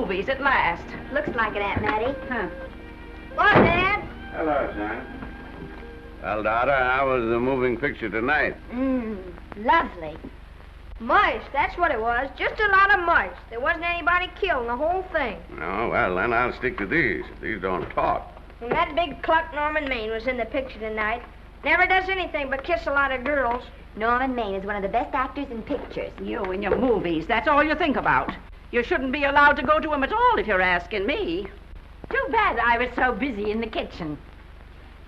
movies at last. Looks like it, Aunt Mattie. Huh. What, Dad? Hello, son. Well, daughter, how was the moving picture tonight? Lovely. Mice, that's what it was. Just a lot of mice. There wasn't anybody killed in the whole thing. No, well, then I'll stick to these. These don't talk. And that big cluck Norman Maine was in the picture tonight. Never does anything but kiss a lot of girls. Norman Maine is one of the best actors in pictures. You and your movies, that's all you think about. You shouldn't be allowed to go to him at all if you're asking me. Too bad I was so busy in the kitchen.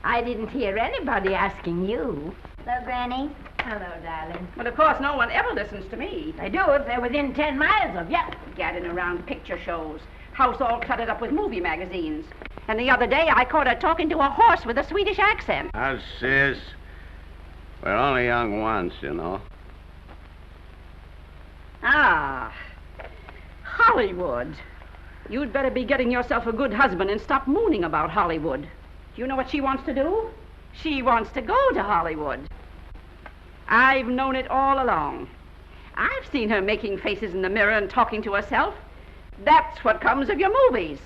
I didn't hear anybody asking you. Hello, Granny. Hello, darling. But of course, no one ever listens to me. They do if they're within 10 miles of you. Gadding around picture shows. House all cluttered up with movie magazines. And the other day, I caught her talking to a horse with a Swedish accent. Now, sis, we're only young once, you know. Ah, Hollywood. You'd better be getting yourself a good husband and stop mooning about Hollywood. Do you know what she wants to do? She wants to go to Hollywood. I've known it all along. I've seen her making faces in the mirror and talking to herself. That's what comes of your movies.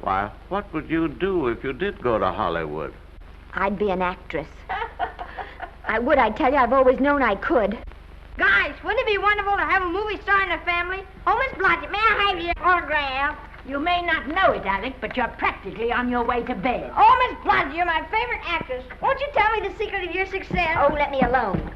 Why, what would you do if you did go to Hollywood? I'd be an actress. I would, I tell you. I've always known I could. Guys, wouldn't it be wonderful to have a movie star in the family? Oh, Miss Blodgett, may I have your autograph? You may not know it, Alec, but you're practically on your way to bed. Oh, Miss Blodgett, you're my favorite actress. Won't you tell me the secret of your success? Oh, let me alone.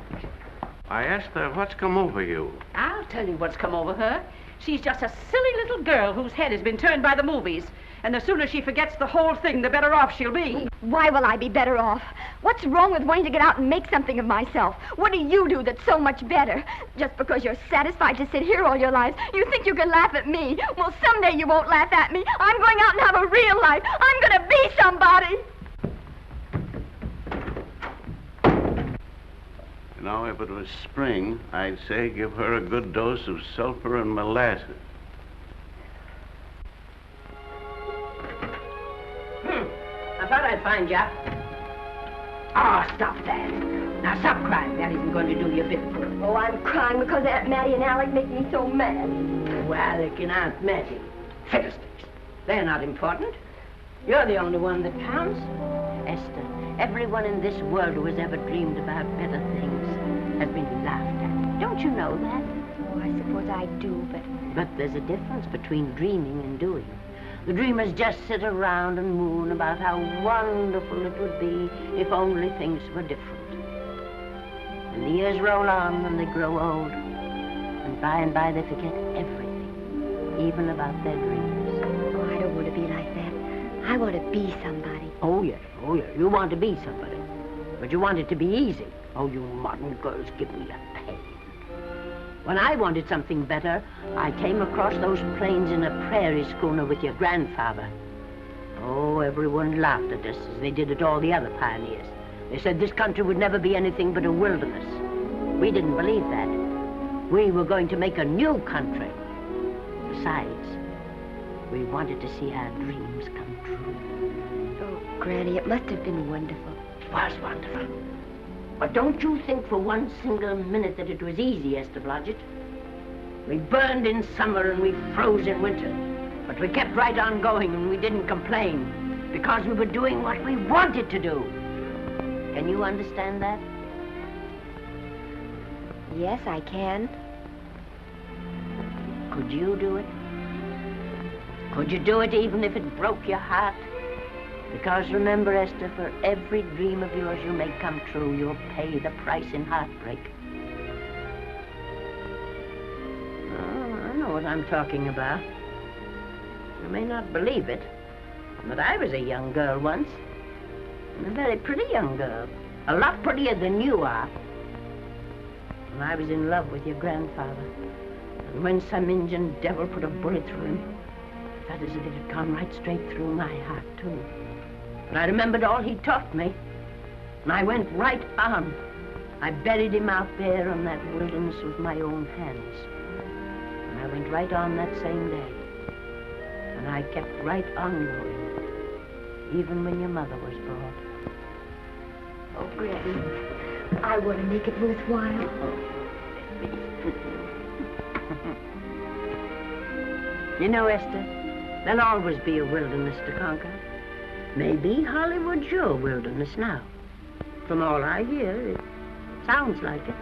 I asked her, what's come over you? I'll tell you what's come over her. She's just a silly little girl whose head has been turned by the movies. And the sooner she forgets the whole thing, the better off she'll be. Why will I be better off? What's wrong with wanting to get out and make something of myself? What do you do that's so much better? Just because you're satisfied to sit here all your lives, you think you can laugh at me. Well, someday you won't laugh at me. I'm going out and have a real life. I'm going to be somebody. You know, if it was spring, I'd say give her a good dose of sulfur and molasses. I thought I'd find you. Oh, stop that. Now, stop crying. That isn't going to do you a bit of good. Oh, I'm crying because Aunt Mattie and Alec make me so mad. Oh, Alec and Aunt Mattie. Fiddlesticks. They're not important. You're the only one that counts. Esther, everyone in this world who has ever dreamed about better things has been laughed at. Don't you know that? Oh, I suppose I do, But there's a difference between dreaming and doing. The dreamers just sit around and moon about how wonderful it would be if only things were different. And the years roll on and they grow old. And by they forget everything, even about their dreams. Oh, I don't want to be like that. I want to be somebody. Oh, yeah. You want to be somebody. But you want it to be easy. Oh, you modern girls give me a pain. When I wanted something better, I came across those plains in a prairie schooner with your grandfather. Oh, everyone laughed at us as they did at all the other pioneers. They said this country would never be anything but a wilderness. We didn't believe that. We were going to make a new country. Besides, we wanted to see our dreams come true. Oh, Granny, it must have been wonderful. It was wonderful. But don't you think for one single minute that it was easy, Esther Blodgett? We burned in summer and we froze in winter. But we kept right on going and we didn't complain because we were doing what we wanted to do. Can you understand that? Yes, I can. Could you do it? Could you do it even if it broke your heart? Because remember, Esther, for every dream of yours you make come true, you'll pay the price in heartbreak. Oh, I know what I'm talking about. You may not believe it, but I was a young girl once. And a very pretty young girl. A lot prettier than you are. And I was in love with your grandfather. And when some Indian devil put a bullet through him, I felt as if it had gone right straight through my heart, too. But I remembered all he taught me, and I went right on. I buried him out there in that wilderness with my own hands. And I went right on that same day. And I kept right on going, even when your mother was born. Oh, Granny, I want to make it worthwhile. You know, Esther, there'll always be a wilderness to conquer. Maybe Hollywood's your wilderness now. From all I hear, it sounds like it.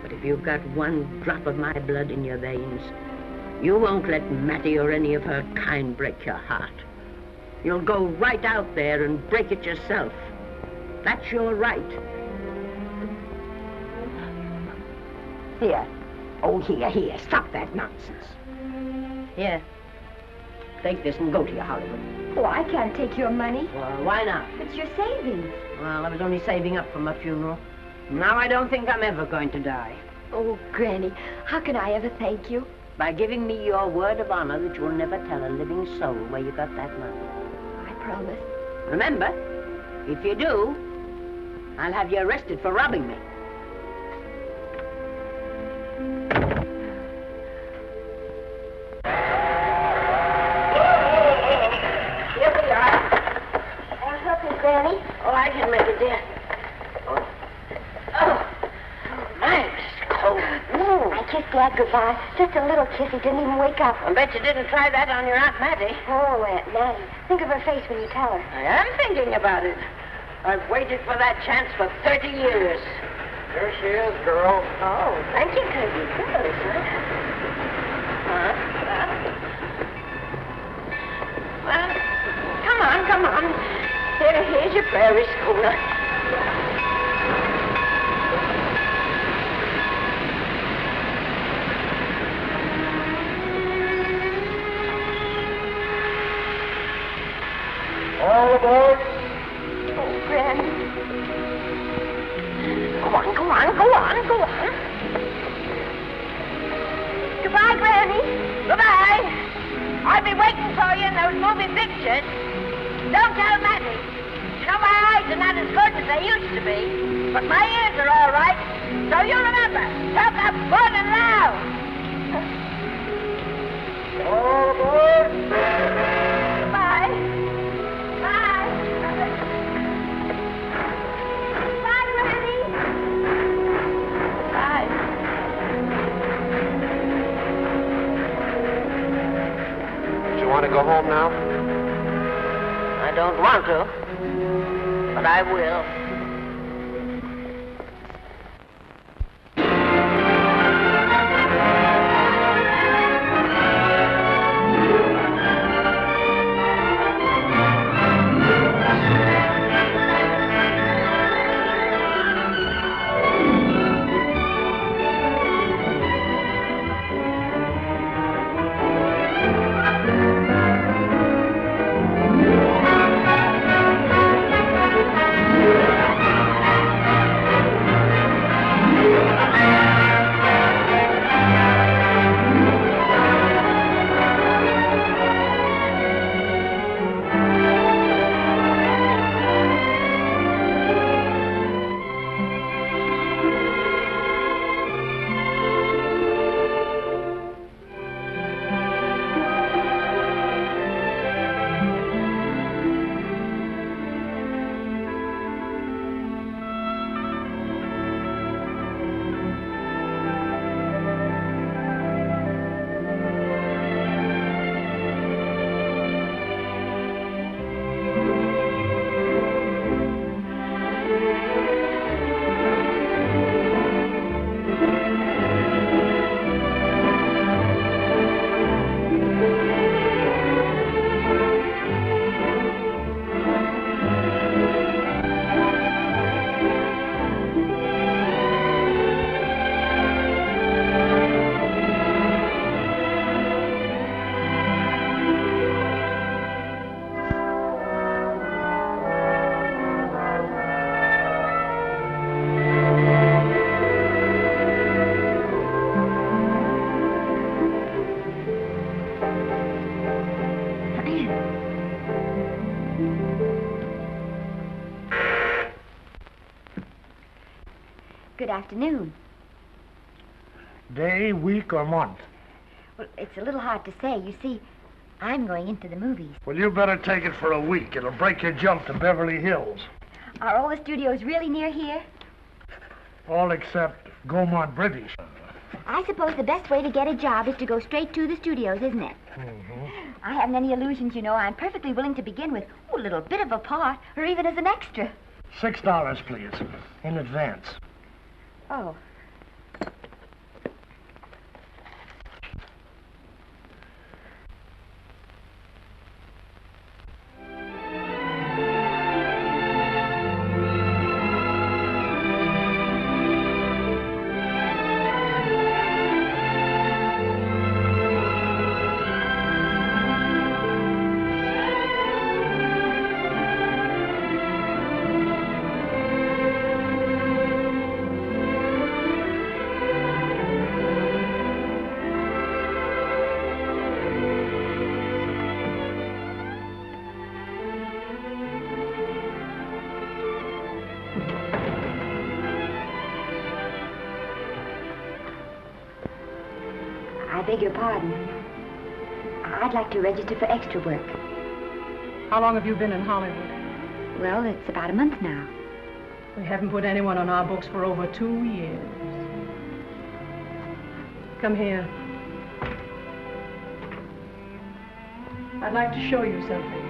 But if you've got one drop of my blood in your veins, you won't let Mattie or any of her kind break your heart. You'll go right out there and break it yourself. That's your right. Here. Oh, here. Stop that nonsense. Here. Take this and go to your Hollywood. Oh, I can't take your money. Well, why not? It's your savings. Well, I was only saving up for my funeral. Now I don't think I'm ever going to die. Oh, Granny, how can I ever thank you? By giving me your word of honor that you'll never tell a living soul where you got that money. I promise. Remember, if you do, I'll have you arrested for robbing me. Here we are. I'll help you, Granny. Oh, I can make it, dear. Oh, nice. Cold. I kissed Dad goodbye. Just a little kiss. He didn't even wake up. I bet you didn't try that on your Aunt Mattie. Oh, Aunt Mattie. Think of her face when you tell her. I am thinking about it. I've waited for that chance for 30 years. Here she is, girl. Oh, thank you, Kirby. Good, Well, come on. Here's your prairie schooner. All aboard. Oh, Granny. Go on. Goodbye, Granny. Goodbye. I'll be waiting for you in those movie pictures. Don't tell Mattie. You know, my eyes are not as good as they used to be, but my ears are all right. So you remember, talk up good and loud. All aboard. Bye. Bye. Bye, Granny. Bye. You want to go home now? I don't want to, but I will. Good afternoon. Day, week, or month? Well, it's a little hard to say. You see, I'm going into the movies. Well, you better take it for a week. It'll break your jump to Beverly Hills. Are all the studios really near here? All except Gaumont British. I suppose the best way to get a job is to go straight to the studios, isn't it? Mm-hmm. I haven't any illusions, you know. I'm perfectly willing to begin with a little bit of a part, or even as an extra. $6, please, in advance. Oh. I beg your pardon. I'd like to register for extra work. How long have you been in Hollywood? Well, it's about a month now. We haven't put anyone on our books for over 2 years. Come here. I'd like to show you something.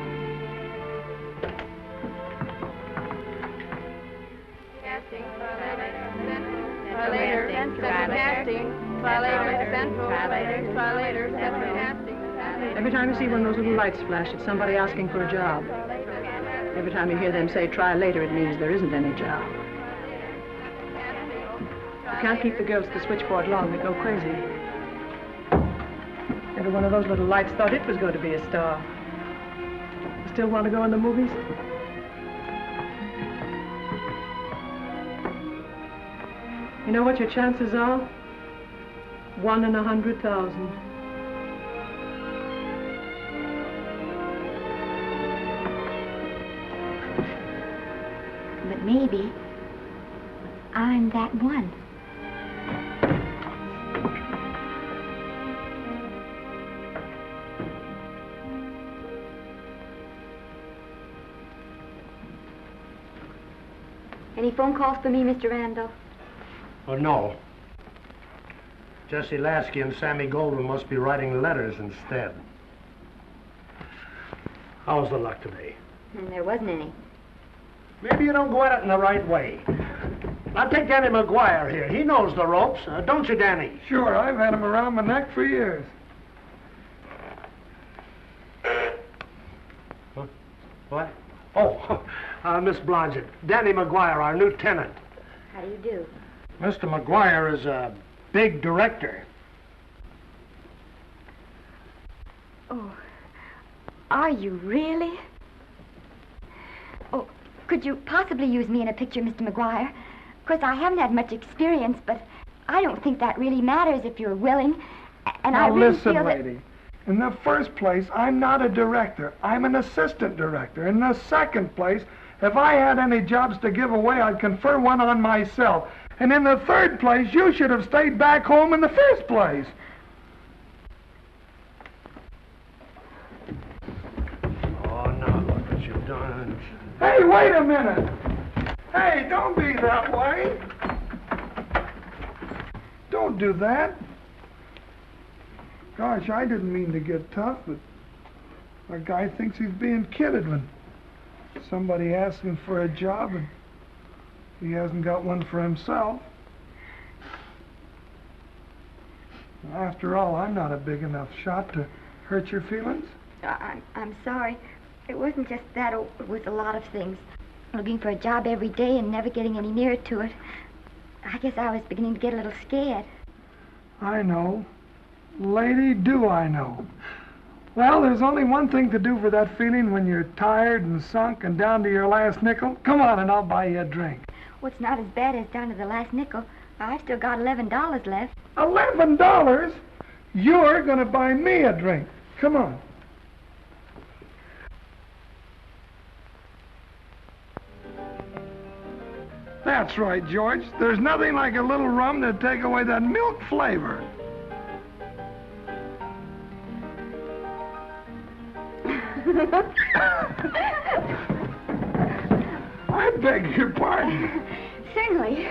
Casting, try later, casting, try later, central, try later, central, casting. Every time you see one of those little lights flash, it's somebody asking for a job. Every time you hear them say, try later, it means there isn't any job. You can't keep the girls at the switchboard long. They go crazy. Every one of those little lights thought it was going to be a star. You still want to go in the movies? You know what your chances are? 1 in 100,000. But maybe I'm that one. Any phone calls for me, Mr. Randall? Oh, no. Jesse Lasky and Sammy Goldwyn must be writing letters instead. How's the luck today? There wasn't any. Maybe you don't go at it in the right way. Now take Danny McGuire here. He knows the ropes. Don't you, Danny? Sure, I've had him around my neck for years. Huh? What? Oh, Miss Blodgett. Danny McGuire, our new tenant. How do you do? Mr. McGuire is a big director. Oh, are you really? Oh, could you possibly use me in a picture, Mr. McGuire? Of course, I haven't had much experience, but I don't think that really matters if you're willing. And I Now really listen, feel that... lady. In the first place, I'm not a director. I'm an assistant director. In the second place, if I had any jobs to give away, I'd confer one on myself. And in the third place, you should have stayed back home in the first place. Oh, now look what you've done. Hey, wait a minute. Hey, don't be that way. Don't do that. Gosh, I didn't mean to get tough, but a guy thinks he's being kidded when somebody asks him for a job and he hasn't got one for himself. After all, I'm not a big enough shot to hurt your feelings. I'm sorry. It wasn't just that. It was a lot of things. Looking for a job every day and never getting any nearer to it. I guess I was beginning to get a little scared. I know. Lady, do I know. Well, there's only one thing to do for that feeling when you're tired and sunk and down to your last nickel. Come on and I'll buy you a drink. Well, it's not as bad as down to the last nickel. I've still got $11 left. $11? You're going to buy me a drink. Come on. That's right, George. There's nothing like a little rum to take away that milk flavor. I beg your pardon. Certainly.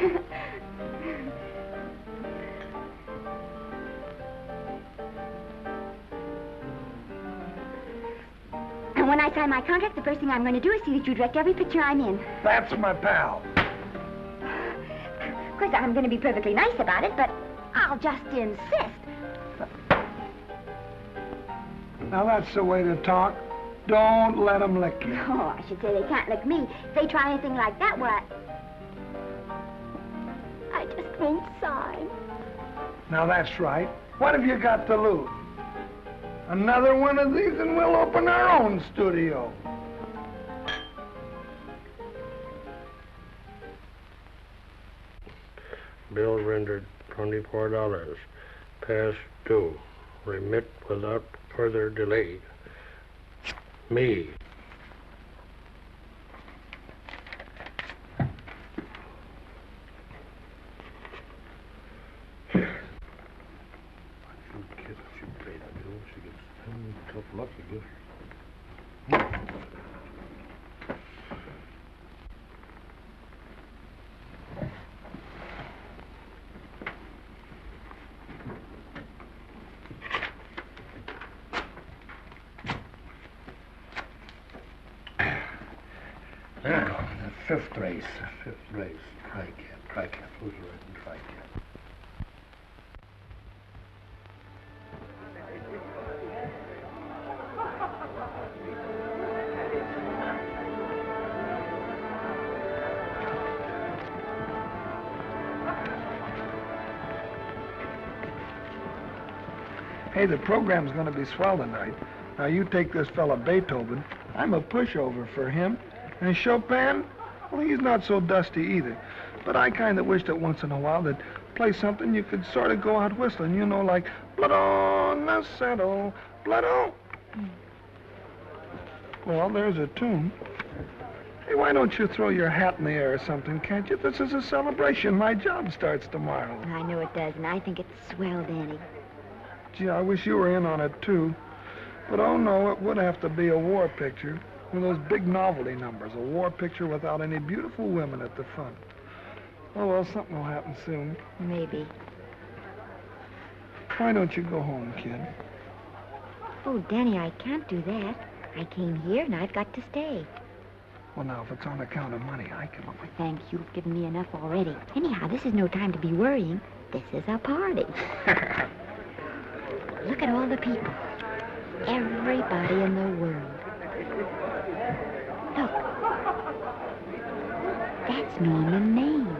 And when I sign my contract, the first thing I'm going to do is see that you direct every picture I'm in. That's my pal. Of course, I'm going to be perfectly nice about it, but I'll just insist. Now that's the way to talk. Don't let them lick you. No, I should say they can't lick me. If they try anything like that, well, I just won't sign. Now that's right. What have you got to lose? Another one of these and we'll open our own studio. Bill rendered $24. Past due. Remit without further delay. Me. Tough luck, I guess. Fifth race. Tri-cap. Who's riding tri-cap? Hey, the program's going to be swell tonight. Now, you take this fella Beethoven. I'm a pushover for him. And Chopin, well, he's not so dusty either. But I kind of wish that once in a while they'd play something you could sort of go out whistling, you know, like Blood on the Saddle, Blood on. Well, there's a tune. Hey, why don't you throw your hat in the air or something, can't you? This is a celebration. My job starts tomorrow. I know it does, and I think it's swell, Danny. Gee, I wish you were in on it, too. But, oh, no, it would have to be a war picture. One of those big novelty numbers. A war picture without any beautiful women at the front. Oh, well, something will happen soon. Maybe. Why don't you go home, kid? Oh, Danny, I can't do that. I came here, and I've got to stay. Well, now, if it's on account of money, I can... Oh, thanks. You've given me enough already. Anyhow, this is no time to be worrying. This is a party. Look at all the people. Everybody in the world. Look. That's Norman Maine.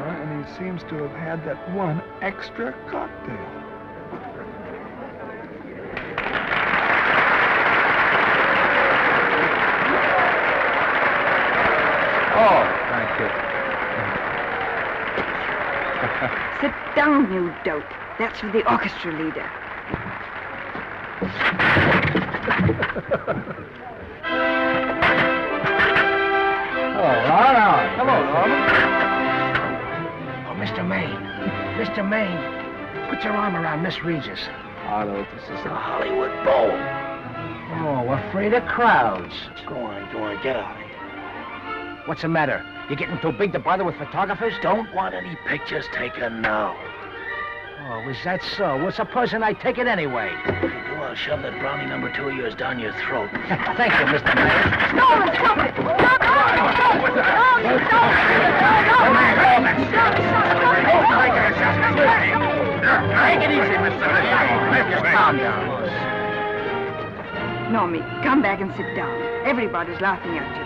And he seems to have had that one extra cocktail. Oh, thank you. Sit down, you dope. That's for the orchestra leader. Hello, Norman. Oh, Mr. Mr. Maine, put your arm around Miss Regis. Otto, this is a Hollywood bowl. Oh, afraid of crowds. Go on, get out of here. What's the matter? You getting too big to bother with photographers? Don't want any pictures taken now. Oh, is that so? Well, supposing I take it anyway. If you do, I'll shove that brownie number 2 of yours down your throat. Thank you, Mr. Mayor. Stop it! Stop it! Stop it! Take it easy, Mr. Mayor. Just calm down. Normie, come back and sit down. Everybody's laughing at you.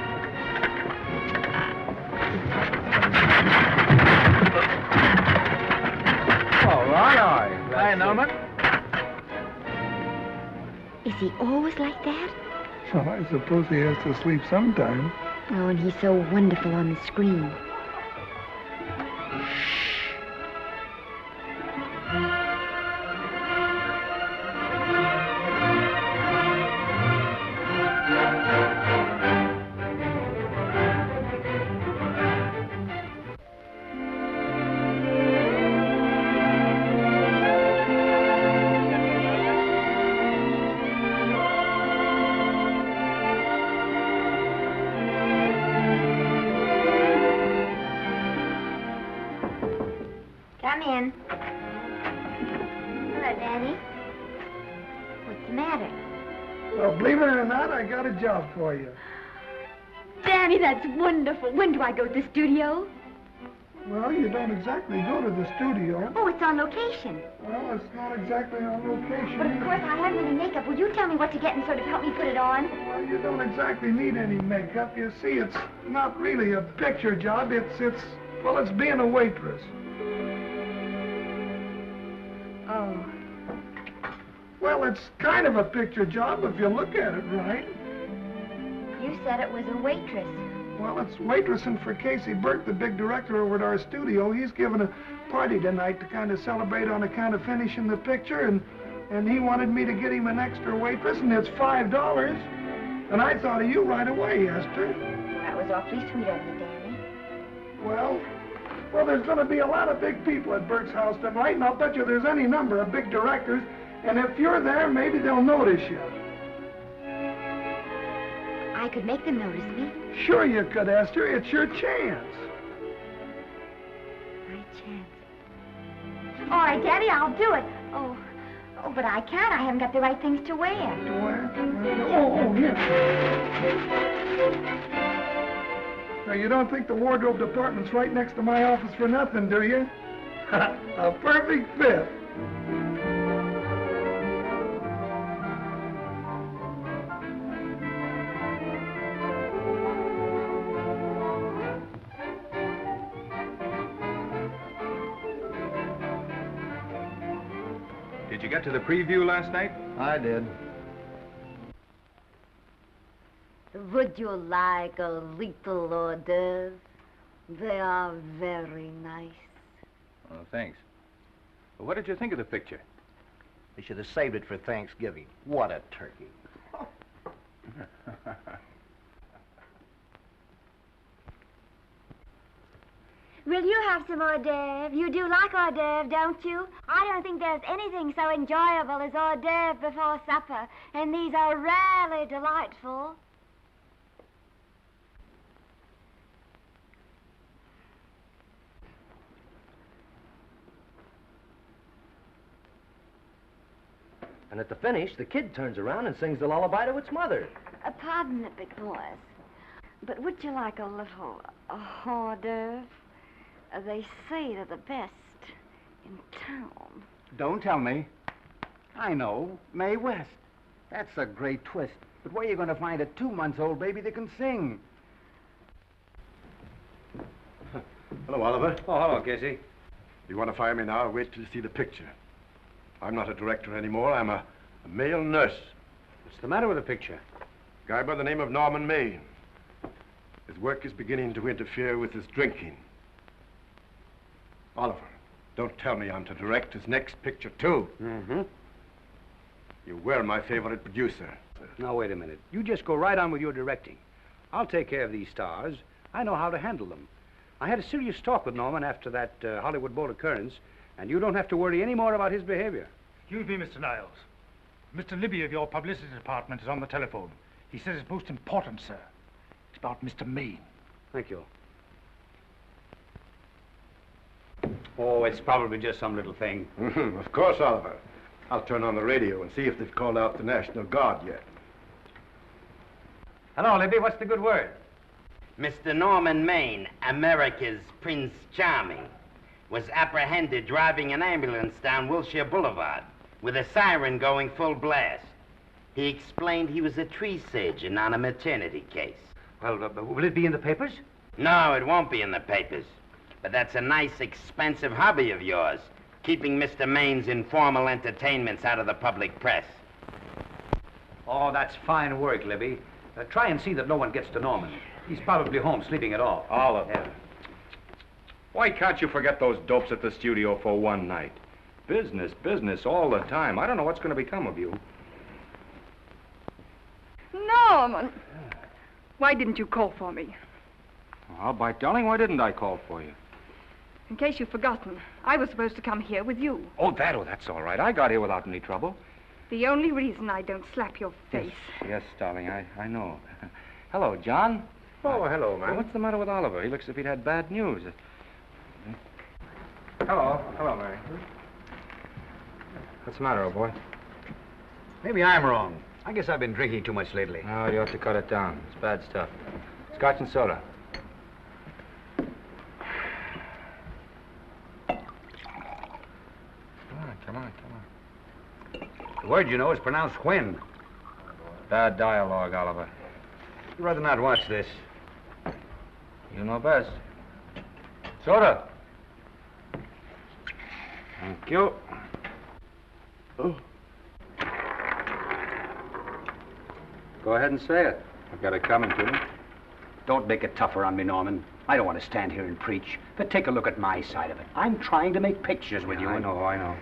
All right. Hi, Norman. Is he always like that? Well, I suppose he has to sleep sometime. Oh, and he's so wonderful on the screen. Come in. Danny. What's the matter? Well, believe it or not, I got a job for you. Danny, that's wonderful. When do I go to the studio? Well, you don't exactly go to the studio. Oh, it's on location. Well, it's not exactly on location. But of course, I haven't any makeup. Will you tell me what to get and sort of help me put it on? Well, you don't exactly need any makeup. You see, it's not really a picture job. It's being a waitress. Oh. Well, it's kind of a picture job if you look at it right. You said it was a waitress. Well, it's waitressing for Casey Burke, the big director over at our studio. He's giving a party tonight to kind of celebrate on account of finishing the picture, and he wanted me to get him an extra waitress, and it's $5. And I thought of you right away, Esther. That was awfully sweet of you, Danny. Well, there's going to be a lot of big people at Burke's house tonight, and I'll bet you there's any number of big directors, and if you're there, maybe they'll notice you. I could make them notice me. Sure you could, Esther. It's your chance. My chance. All right, Daddy, I'll do it. Oh, but I can't. I haven't got the right things to wear. To wear? Oh, here. Now, you don't think the wardrobe department's right next to my office for nothing, do you? A perfect fit. Did you get to the preview last night? I did. Would you like a little hors d'oeuvre? They are very nice. Oh, thanks. Well, what did you think of the picture? They should have saved it for Thanksgiving. What a turkey. Will you have some hors d'oeuvre? You do like hors d'oeuvre, don't you? I don't think there's anything so enjoyable as hors d'oeuvre before supper, and these are rarely delightful. And at the finish, the kid turns around and sings the lullaby to its mother. Pardon the big boys, but would you like a little hors d'oeuvre? They say they're the best in town. Don't tell me. I know. Mae West. That's a great twist. But where are you going to find a 2-month-old baby that can sing? Hello, Oliver. Oh, hello, Casey. You want to fire me now or wait till you see the picture? I'm not a director anymore. I'm a male nurse. What's the matter with the picture? A guy by the name of Norman Maine. His work is beginning to interfere with his drinking. Oliver, don't tell me I'm to direct his next picture, too. Mm-hmm. You were my favorite producer. Now, wait a minute. You just go right on with your directing. I'll take care of these stars. I know how to handle them. I had a serious talk with Norman after that Hollywood boat occurrence, and you don't have to worry any more about his behavior. Excuse me, Mr. Niles. Mr. Libby of your publicity department is on the telephone. He says it's most important, sir. It's about Mr. Maine. Thank you. Oh, it's probably just some little thing. Of course, Oliver. I'll turn on the radio and see if they've called out the National Guard yet. Hello, Libby. What's the good word? Mr. Norman Maine, America's Prince Charming, was apprehended driving an ambulance down Wilshire Boulevard with a siren going full blast. He explained he was a tree surgeon on a maternity case. Well, will it be in the papers? No, it won't be in the papers. But that's a nice, expensive hobby of yours, keeping Mr. Maine's informal entertainments out of the public press. Oh, that's fine work, Libby. Try and see that no one gets to Norman. He's probably home sleeping it off. Oliver. Yeah. Why can't you forget those dopes at the studio for one night? Business, business all the time. I don't know what's going to become of you. Norman! Why didn't you call for me? Well, by darling, why didn't I call for you? In case you've forgotten, I was supposed to come here with you. Oh, that's all right. I got here without any trouble. The only reason I don't slap your face. Yes, darling, I know. Hello, John. Oh, hello, man. Well, what's the matter with Oliver? He looks as if he'd had bad news. Hello, Mary. What's the matter, old boy? Maybe I'm wrong. I guess I've been drinking too much lately. No, you ought to cut it down. It's bad stuff. Scotch and soda. Come on. The word, you know, is pronounced when. Bad dialogue, Oliver. I'd rather not watch this. You know best. Soda. Thank you. Oh. Go ahead and say it. I've got it coming to me. Don't make it tougher on me, Norman. I don't want to stand here and preach, but take a look at my side of it. I'm trying to make pictures with you. I know.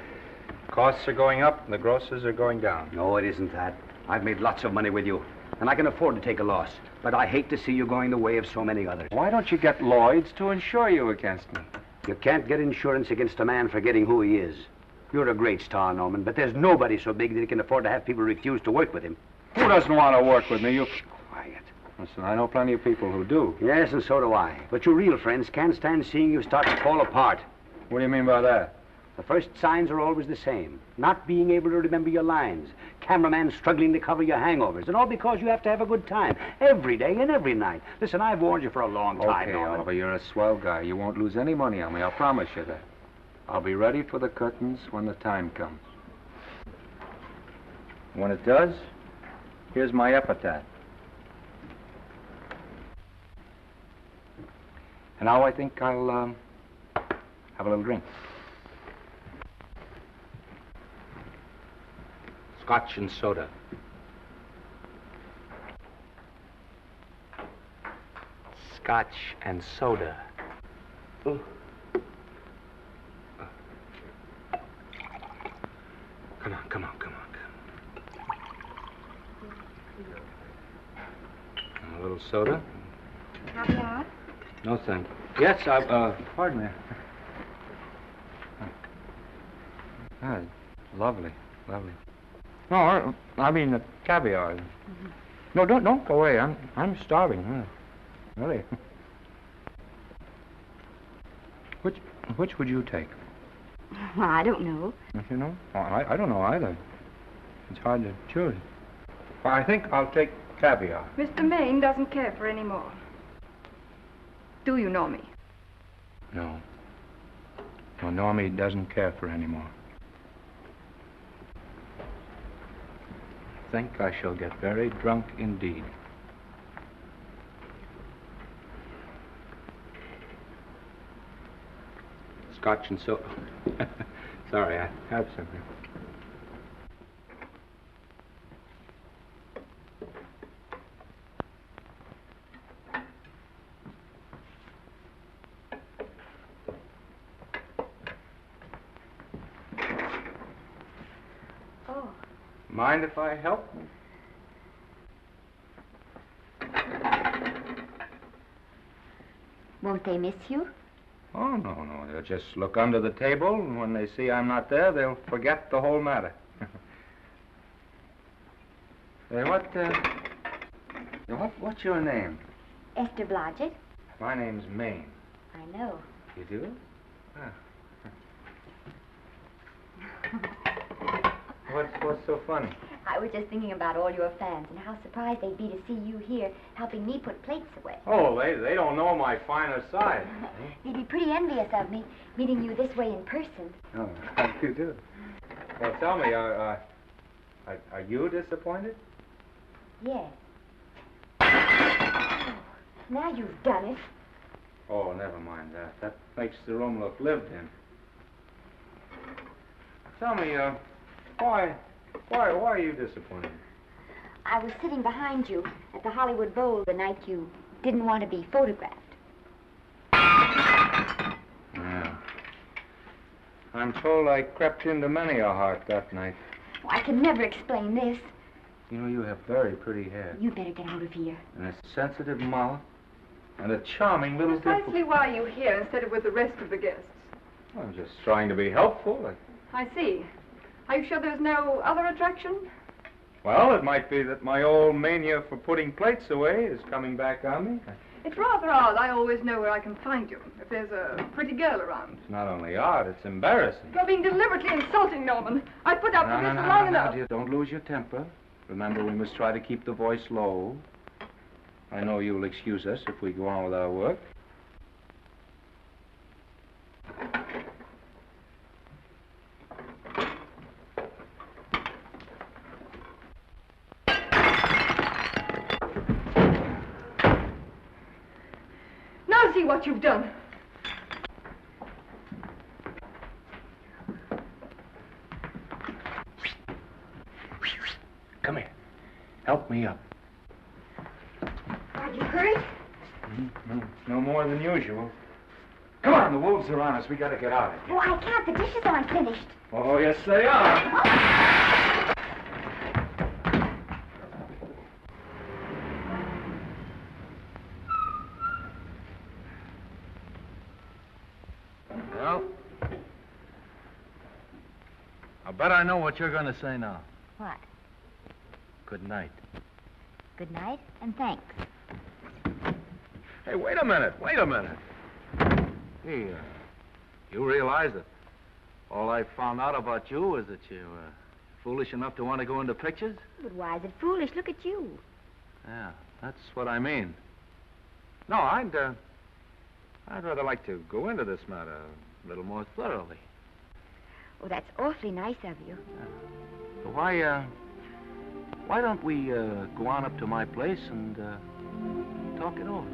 Costs are going up and the grosses are going down. No, it isn't that. I've made lots of money with you, and I can afford to take a loss. But I hate to see you going the way of so many others. Why don't you get Lloyd's to insure you against me? You can't get insurance against a man forgetting who he is. You're a great star, Norman, but there's nobody so big that he can afford to have people refuse to work with him. Who doesn't want to work with me? You... Quiet. Listen, I know plenty of people who do. Yes, and so do I. But your real friends can't stand seeing you start to fall apart. What do you mean by that? The first signs are always the same. Not being able to remember your lines. Cameraman struggling to cover your hangovers. And all because you have to have a good time. Every day and every night. Listen, I've warned you for a long time, Okay, Norman. Oliver, you're a swell guy. You won't lose any money on me. I'll promise you that. I'll be ready for the curtains when the time comes. When it does, here's my epitaph. And now I think I'll have a little drink. Scotch and soda. Scotch and soda. Ooh. Come on. A little soda? Caviar? No, thank you. Yes, pardon me. Ah, lovely. No, I mean the caviar. Mm-hmm. No, don't go away. I'm starving. Really. Which would you take? Well, I don't know. Don't you know? Oh, I don't know either. It's hard to choose. Well, I think I'll take caviar. Mr. Maine doesn't care for any more. Do you know me? No. No, Normie doesn't care for any more. I think I shall get very drunk indeed. Scotch and soda. Sorry, I have something. Oh. Mind if I help? Won't they miss you? Oh, no. They'll just look under the table, and when they see I'm not there, they'll forget the whole matter. Hey, what's your name? Esther Blodgett. My name's Maine. I know. You do? What's so funny? I was just thinking about all your fans and how surprised they'd be to see you here helping me put plates away. Oh, they don't know my finer side. They'd be pretty envious of me, meeting you this way in person. Oh, how do you do? Well, tell me, are you disappointed? Yes. Oh, now you've done it. Oh, never mind that. That makes the room look lived in. Tell me, why are you disappointed? I was sitting behind you at the Hollywood Bowl the night you didn't want to be photographed. Yeah. I'm told I crept into many a heart that night. Oh, I can never explain this. You know, you have very pretty hair. You better get out of here. And a sensitive mouth. And a charming little Precisely why are you here instead of with the rest of the guests? I'm just trying to be helpful. I see. Are you sure there's no other attraction? Well, it might be that my old mania for putting plates away is coming back on me. It's rather odd. I always know where I can find you if there's a pretty girl around. It's not only odd, it's embarrassing. You're being deliberately insulting, Norman. I put up with this for long enough. Dear, don't lose your temper. Remember, we must try to keep the voice low. I know you'll excuse us if we go on with our work. Now see what you've done. Come here. Help me up. Are you hurt? No more than usual. Come on, the wolves are on us. We gotta get out of here. Oh, I can't. The dishes aren't finished. Oh, yes, they are. Well, I bet I know what you're going to say now. What? Good night. Good night, and thanks. Hey, wait a minute. Hey, you realize that all I found out about you is that you're foolish enough to want to go into pictures? But why is it foolish? Look at you. Yeah, that's what I mean. No, I'd rather like to go into this matter a little more thoroughly. Oh, that's awfully nice of you. So why don't we go on up to my place and talk it over?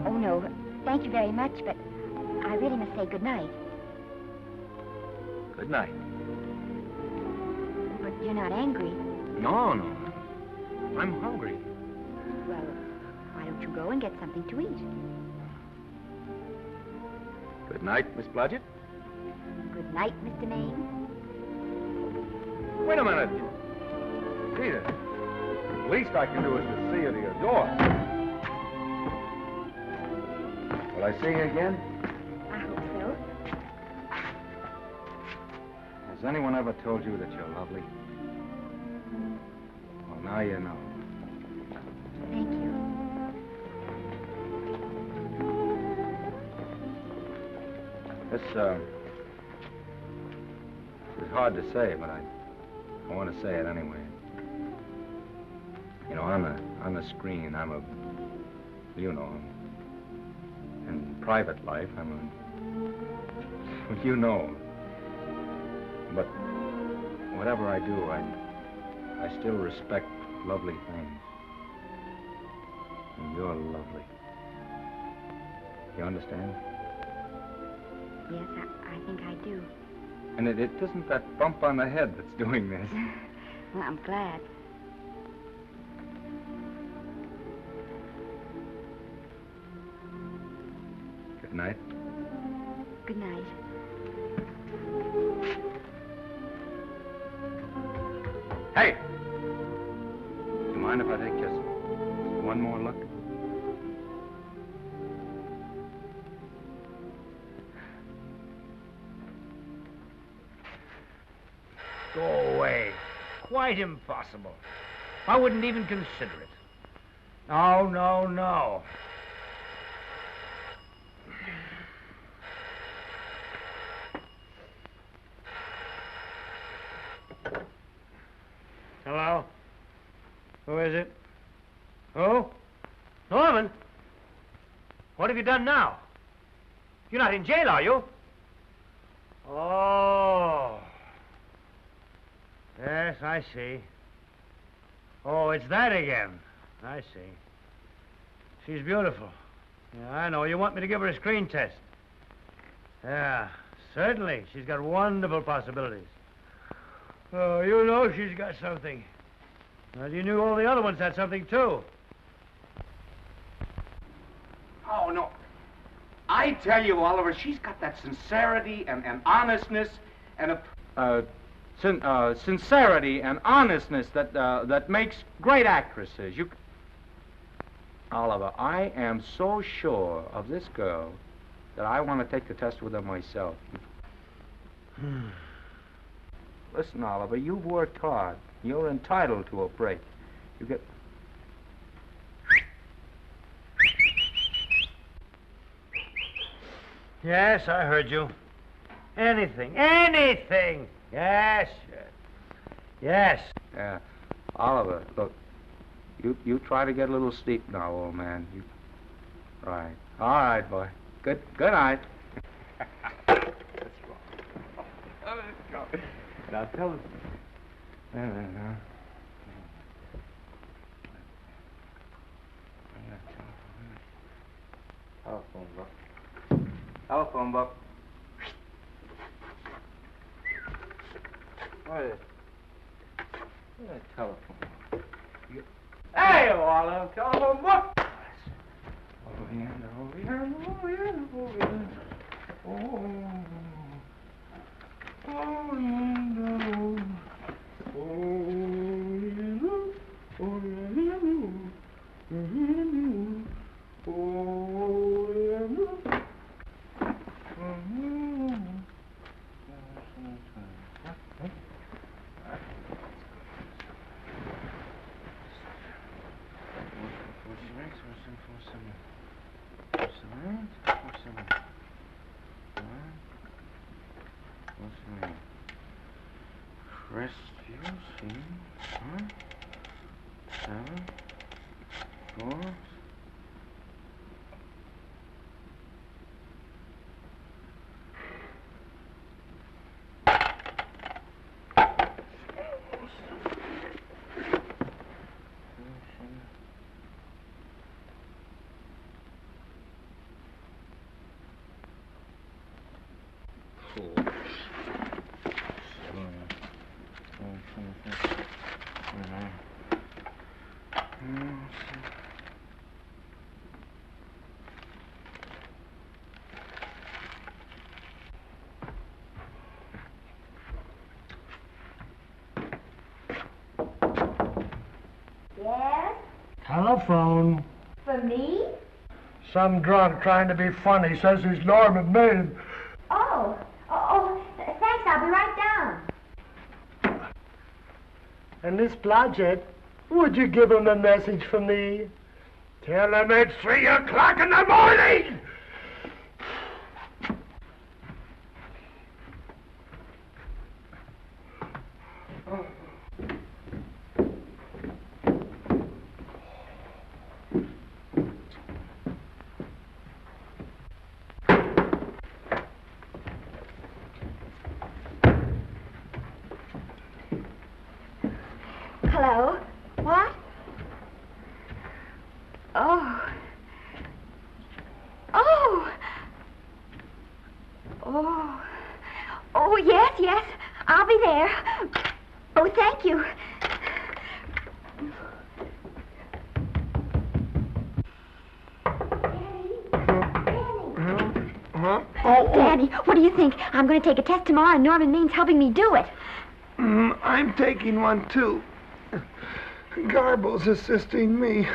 Oh, no. Thank you very much, but I really must say good night. Good night. But you're not angry. No. I'm hungry. Well, why don't you go and get something to eat? Good night, Miss Blodgett. Good night, Mr. Maine. Wait a minute. Peter, the least I can do is to see you to your door. Will I see you again? I hope so. Has anyone ever told you that you're lovely? Well, now you know. Thank you. This is hard to say, but I want to say it anyway. You know, on the screen, in private life, you know. But whatever I do, I still respect lovely things. And you're lovely. You understand? Yes, I think I do. And it isn't that bump on the head that's doing this. Well, I'm glad. Good night. Good night. Hey! Do you mind if I take just one more look? Go away. Quite impossible. I wouldn't even consider it. No. Hello? Who is it? Who? Norman? What have you done now? You're not in jail, are you? Oh. Yes, I see. Oh, it's that again. I see. She's beautiful. Yeah, I know. You want me to give her a screen test? Yeah, certainly. She's got wonderful possibilities. Oh, you know she's got something. Well, you knew all the other ones had something, too. Oh, no. I tell you, Oliver, she's got that sincerity and honestness and a... Sincerity and honestness that makes great actresses. Oliver, I am so sure of this girl that I want to take the test with her myself. Listen, Oliver, you've worked hard. You're entitled to a break. You get... Yes, I heard you. Anything. Yes. Yes. Yeah. Oliver, look, you try to get a little sleep now, old man. Right. All right, boy. Good night. Let's go. Now tell us. Telephone book. What is a telephone book? Hey, Olive, telephone book. Over here. Yes? Telephone. For me? Some drunk trying to be funny says he's Norman Maine. Oh, thanks. I'll be right down. And Miss Blodgett, would you give him a message for me? Tell him it's 3 o'clock in the morning! Hello? What? Oh. Oh. Oh. Oh, yes. I'll be there. Oh, thank you. Huh? Oh, Daddy, what do you think? I'm going to take a test tomorrow, and Norman Main's helping me do it. I'm taking one, too. Garble's assisting me.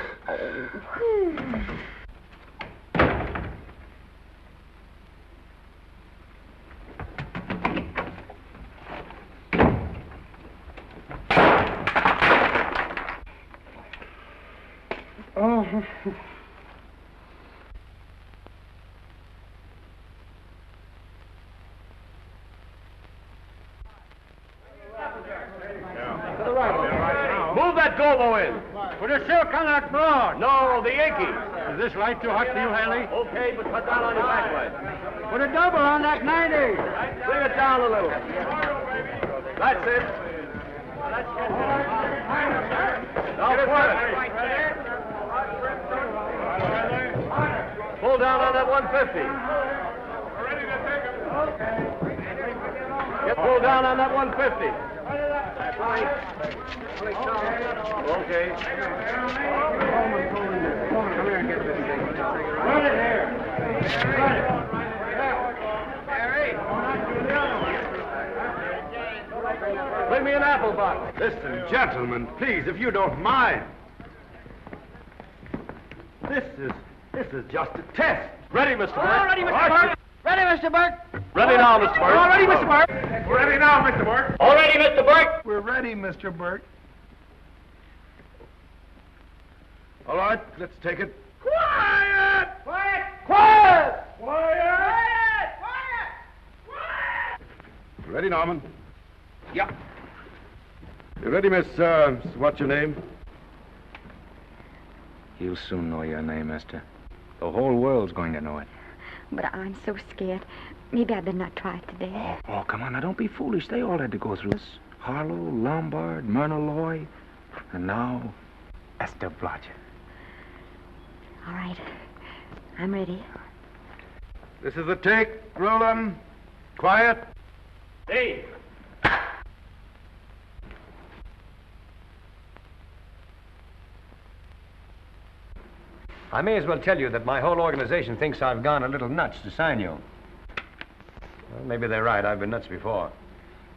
Oh. Move that gobo in. Put a silk on that broad. No, the Yankee. Is this light too hot for you, Haley? Okay, but cut down on your backlight. Put a double on that 90. Bring it down a little. That's it. Now pull it. Pull down on that 150. Get pulled down on that 150. Okay. Come here and get this thing. Run it here. Run it. Bring me an apple box. Listen, gentlemen, please, if you don't mind. This is just a test. Ready, Mr. Burke? All ready, Mr. Burke. Ready, Mr. Burke? Ready now, Mr. Burke. All ready, Mr. Burke? Ready now, Mr. Burke. All ready, Mr. Burke? We're ready, Mr. Burke. All right, let's take it. Quiet! Quiet! Quiet! Quiet! Ready, Norman? Yeah. You ready, Miss, what's your name? You'll soon know your name, Esther. The whole world's going to know it. But I'm so scared. Maybe I better not try it today. Oh, come on, now don't be foolish. They all had to go through this. Harlow, Lombard, Myrna Loy, and now Esther Blodgett. All right. I'm ready. This is the take. Roll 'em. Quiet. Hey! I may as well tell you that my whole organization thinks I've gone a little nuts to sign you. Well, maybe they're right. I've been nuts before.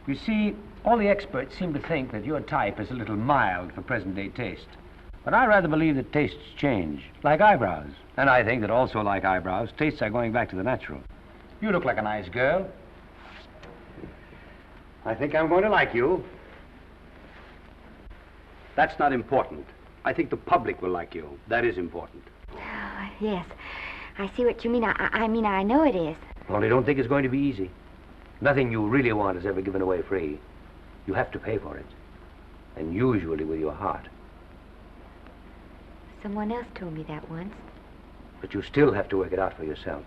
You see, all the experts seem to think that your type is a little mild for present-day taste. But I rather believe that tastes change, like eyebrows. And I think that also, like eyebrows, tastes are going back to the natural. You look like a nice girl. I think I'm going to like you. That's not important. I think the public will like you. That is important. Oh, yes. I see what you mean. I mean, I know it is. Only don't think it's going to be easy. Nothing you really want is ever given away free. You have to pay for it. And usually with your heart. Someone else told me that once. But you still have to work it out for yourself.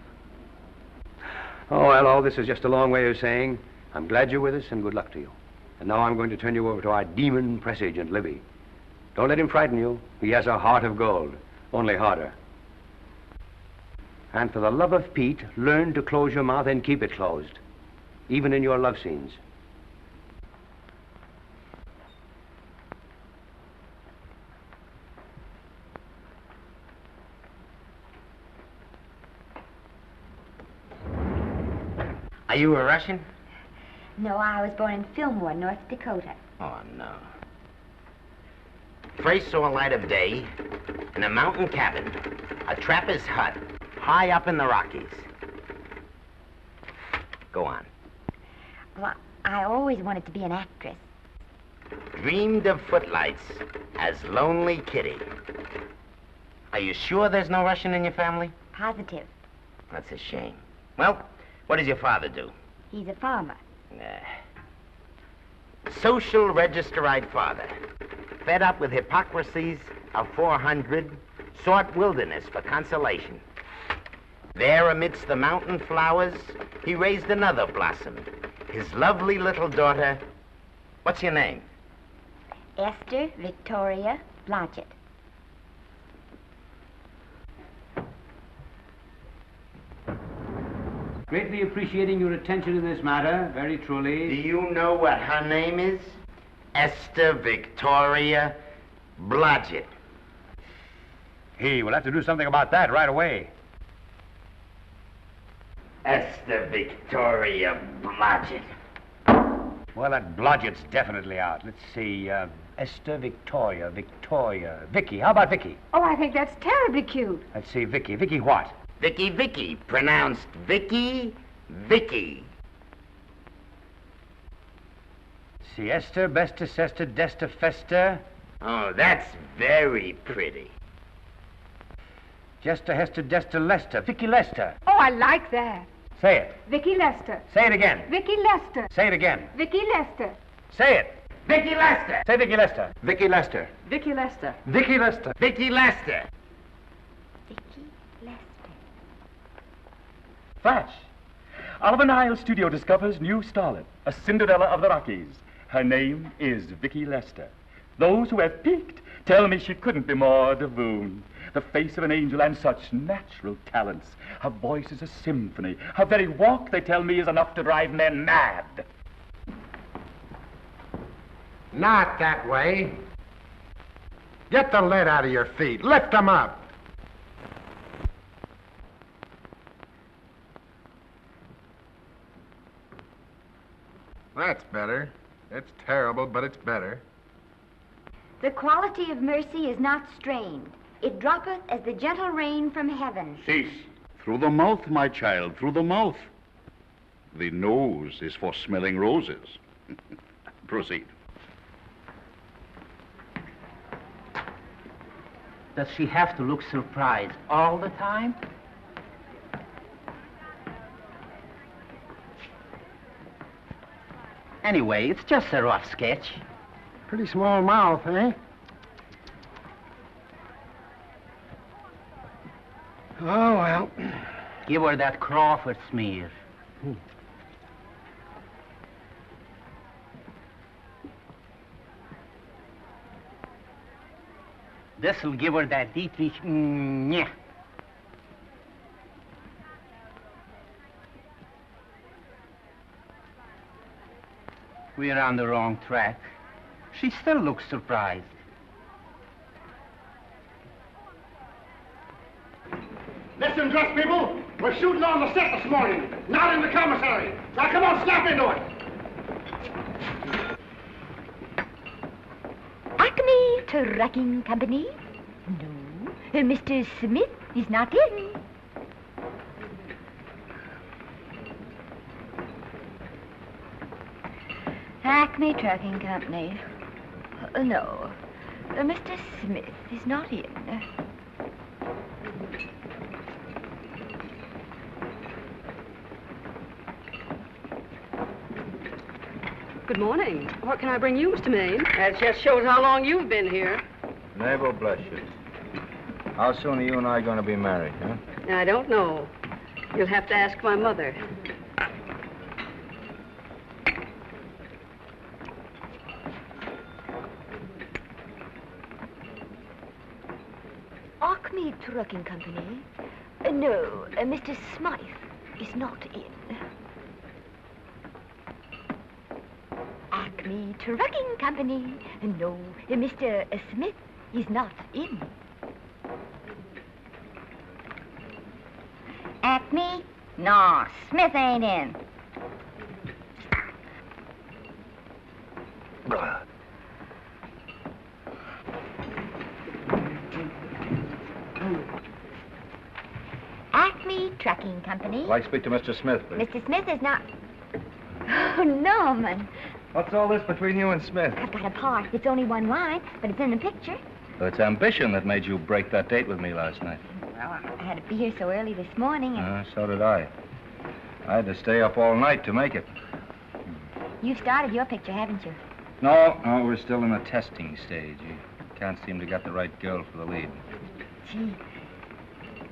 Oh, well, all this is just a long way of saying, I'm glad you're with us and good luck to you. And now I'm going to turn you over to our demon press agent, Libby. Don't let him frighten you. He has a heart of gold, only harder. And for the love of Pete, learn to close your mouth and keep it closed, even in your love scenes. Are you a Russian? No, I was born in Fillmore, North Dakota. Oh, no. First saw light of day in a mountain cabin, a trapper's hut, high up in the Rockies. Go on. Well, I always wanted to be an actress. Dreamed of footlights as Lonely Kitty. Are you sure there's no Russian in your family? Positive. That's a shame. Well, what does your father do? He's a farmer. Social registerite father. Fed up with hypocrisies of 400, sought wilderness for consolation. There amidst the mountain flowers, he raised another blossom. His lovely little daughter. What's your name? Esther Victoria Blodgett. Greatly appreciating your attention in this matter, very truly. Do you know what her name is? Esther Victoria Blodgett. Hey, we'll have to do something about that right away. Esther Victoria Blodgett. Well, that Blodgett's definitely out. Let's see, Esther Victoria, Vicky. How about Vicky? Oh, I think that's terribly cute. Let's see, Vicky. Vicky what? Vicky, pronounced Vicky. See, Esther, Besta, Sesta, Desta, Festa. Oh, that's very pretty. Jester, Hester, Desta, Lester. Vicky Lester. Oh, I like that. Say it. Vicky Lester. Say it again. Vicky Lester. Say it again. Vicky Lester. Say it. Vicky Lester. Say Vicky Lester. Vicky Lester. Vicky Lester. Vicky Lester. Vicky Lester. Flash. Oliver Niles Studio discovers new starlet, a Cinderella of the Rockies. Her name is Vicky Lester. Those who have peeked tell me she couldn't be more divoon. The face of an angel and such natural talents. Her voice is a symphony. Her very walk, they tell me, is enough to drive men mad. Not that way. Get the lead out of your feet. Lift them up. That's better. It's terrible, but it's better. The quality of mercy is not strained. It droppeth as the gentle rain from heaven. Cease. Through the mouth, my child, through the mouth. The nose is for smelling roses. Proceed. Does she have to look surprised all the time? Anyway, it's just a rough sketch. Pretty small mouth, eh? Oh, well. Give her that Crawford smear. This'll give her that Dietrich. Yeah. We're on the wrong track. She still looks surprised. Listen, dress people. We're shooting on the set this morning, not in the commissary. Now, come on, snap into it. Acme Trucking Company? No. Mr. Smith is not in. Acme Trucking Company. No. Mr. Smith is not in. Good morning. What can I bring you, Mr. Maine? That just shows how long you've been here. Neighbor, bless you. How soon are you and I going to be married, huh? I don't know. You'll have to ask my mother. Acme Trucking Company? No, Mr. Smythe is not in. Acme Trucking Company? No, Mr. Smith is not in. Acme? No, Smith ain't in. Acme Trucking Company? I'd like to speak to Mr. Smith, please. Mr. Smith is not... Oh, Norman. What's all this between you and Smith? I've got a part. It's only one line, but it's in the picture. So it's ambition that made you break that date with me last night. Well, I had to be here so early this morning, and So did I. I had to stay up all night to make it. you've started your picture, haven't you? No, we're still in the testing stage. You can't seem to get the right girl for the lead. Gee,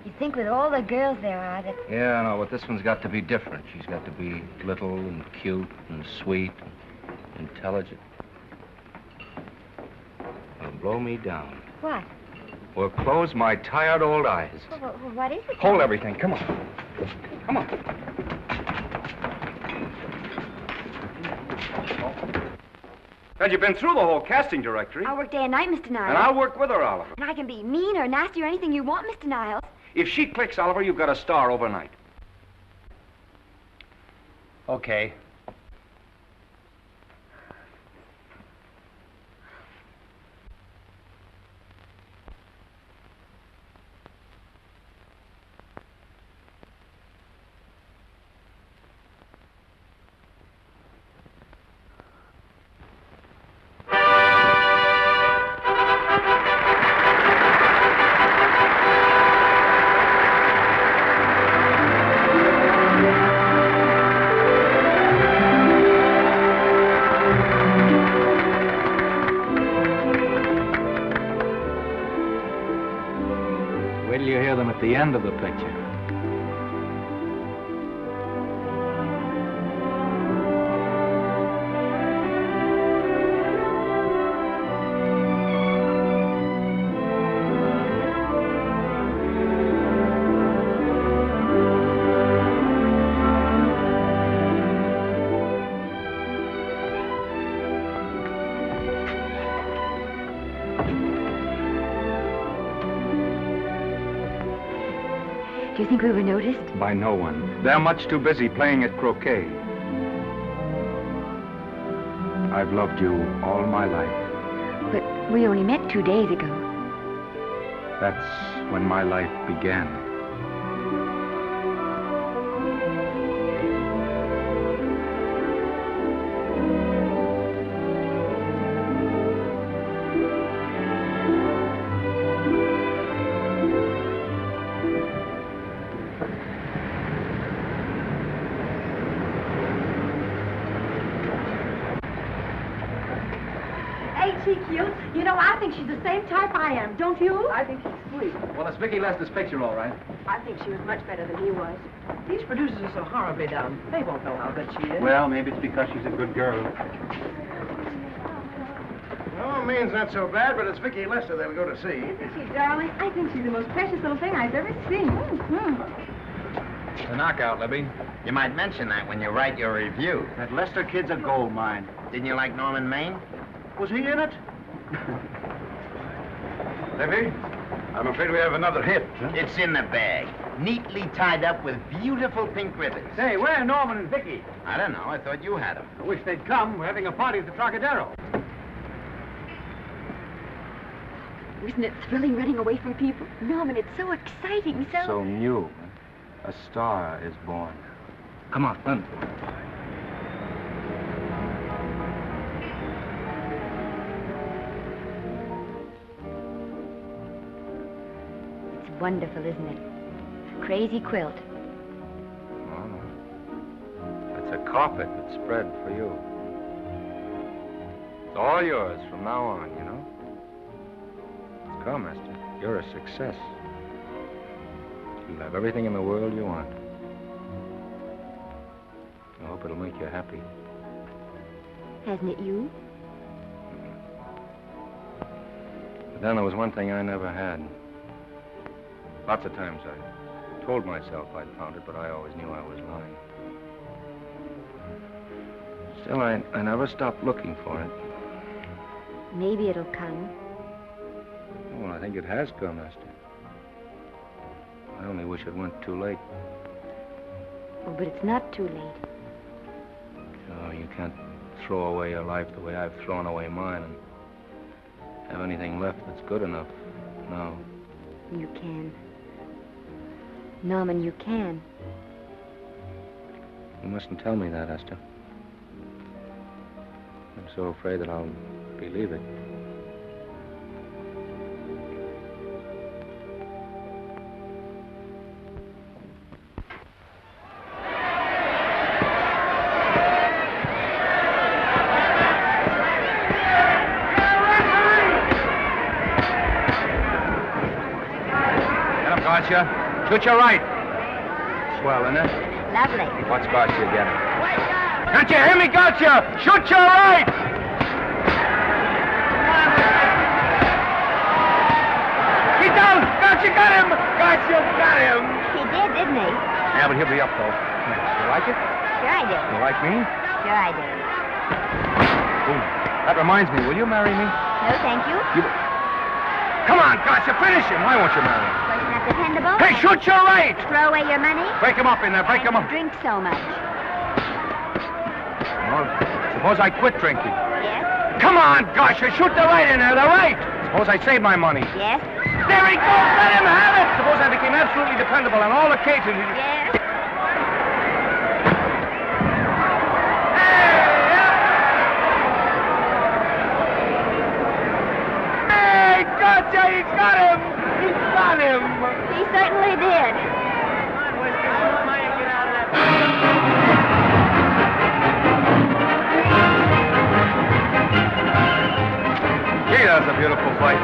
you'd think with all the girls there are that... Yeah, I know, but this one's got to be different. She's got to be little and cute and sweet and intelligent. It'll blow me down. What? Will close my tired old eyes. What is it? Hold everything. Come on. Come on. And you've been through the whole casting directory. I'll work day and night, Mr. Niles. And I'll work with her, Oliver. And I can be mean or nasty or anything you want, Mr. Niles. If she clicks, Oliver, you've got a star overnight. Okay. Wait till you hear them at the end of the picture. Do you think we were noticed? By no one. They're much too busy playing at croquet. I've loved you all my life. But we only met 2 days ago. That's when my life began. she cute? You know, I think she's the same type I am, don't you? I think she's sweet. Well, it's Vicki Lester's picture, all right. I think she was much better than he was. These producers are so horribly dumb. They won't know how good she is. Well, maybe it's because she's a good girl. Oh, Maine's not so bad, but it's Vicki Lester they'll go to see. Isn't she, darling? I think she's the most precious little thing I've ever seen. The knockout, Libby. You might mention that when you write your review. That Lester kid's a gold mine. Didn't you like Norman Maine? Was he in it? Libby, I'm afraid we have another hit. Huh? It's in the bag, neatly tied up with beautiful pink ribbons. Say, where are Norman and Vicki? I don't know. I thought you had them. I wish they'd come. We're having a party at the Trocadero. Isn't it thrilling running away from people? Norman, it's so exciting, So new. A star is born. Come on, run. It's wonderful, isn't it? A crazy quilt. Oh. It's a carpet that's spread for you. It's all yours from now on, you know? Come, Esther. You're a success. You'll have everything in the world you want. I hope it'll make you happy. Hasn't it you? But then there was one thing I never had. Lots of times I told myself I'd found it, but I always knew I was lying. Still, I never stopped looking for it. Maybe it'll come. Well, I think it has come, Esther. I only wish it went too late. Oh, but it's not too late. Oh, you can't throw away your life the way I've thrown away mine and have anything left that's good enough. No. You can. Norman, you can. You mustn't tell me that, Esther. I'm so afraid that I'll believe it. Gotcha. Shoot your right. Swell, isn't it? Lovely. What's Gotcha getting? Can't you hear me, Gotcha? Shoot your right! Get down! Gotcha got him! Gotcha got him! He did, didn't he? Yeah, but he'll be up, though. You like it? Sure I do. You like me? Sure I do. Ooh, that reminds me. Will you marry me? No, thank you. Come on, Gotcha, finish him. Why won't you marry him? Well, you're not dependable. Hey, shoot your right! Throw away your money. Break him up in there, break him up. Drink so much. Well, suppose I quit drinking. Yes? Come on, Gotcha, shoot the right in there, the right! Suppose I save my money. Yes? There he goes, let him have it! Suppose I became absolutely dependable on all occasions. Yes? Gotcha, he's got him! He's got him! He certainly did. Gee, that's a beautiful fight.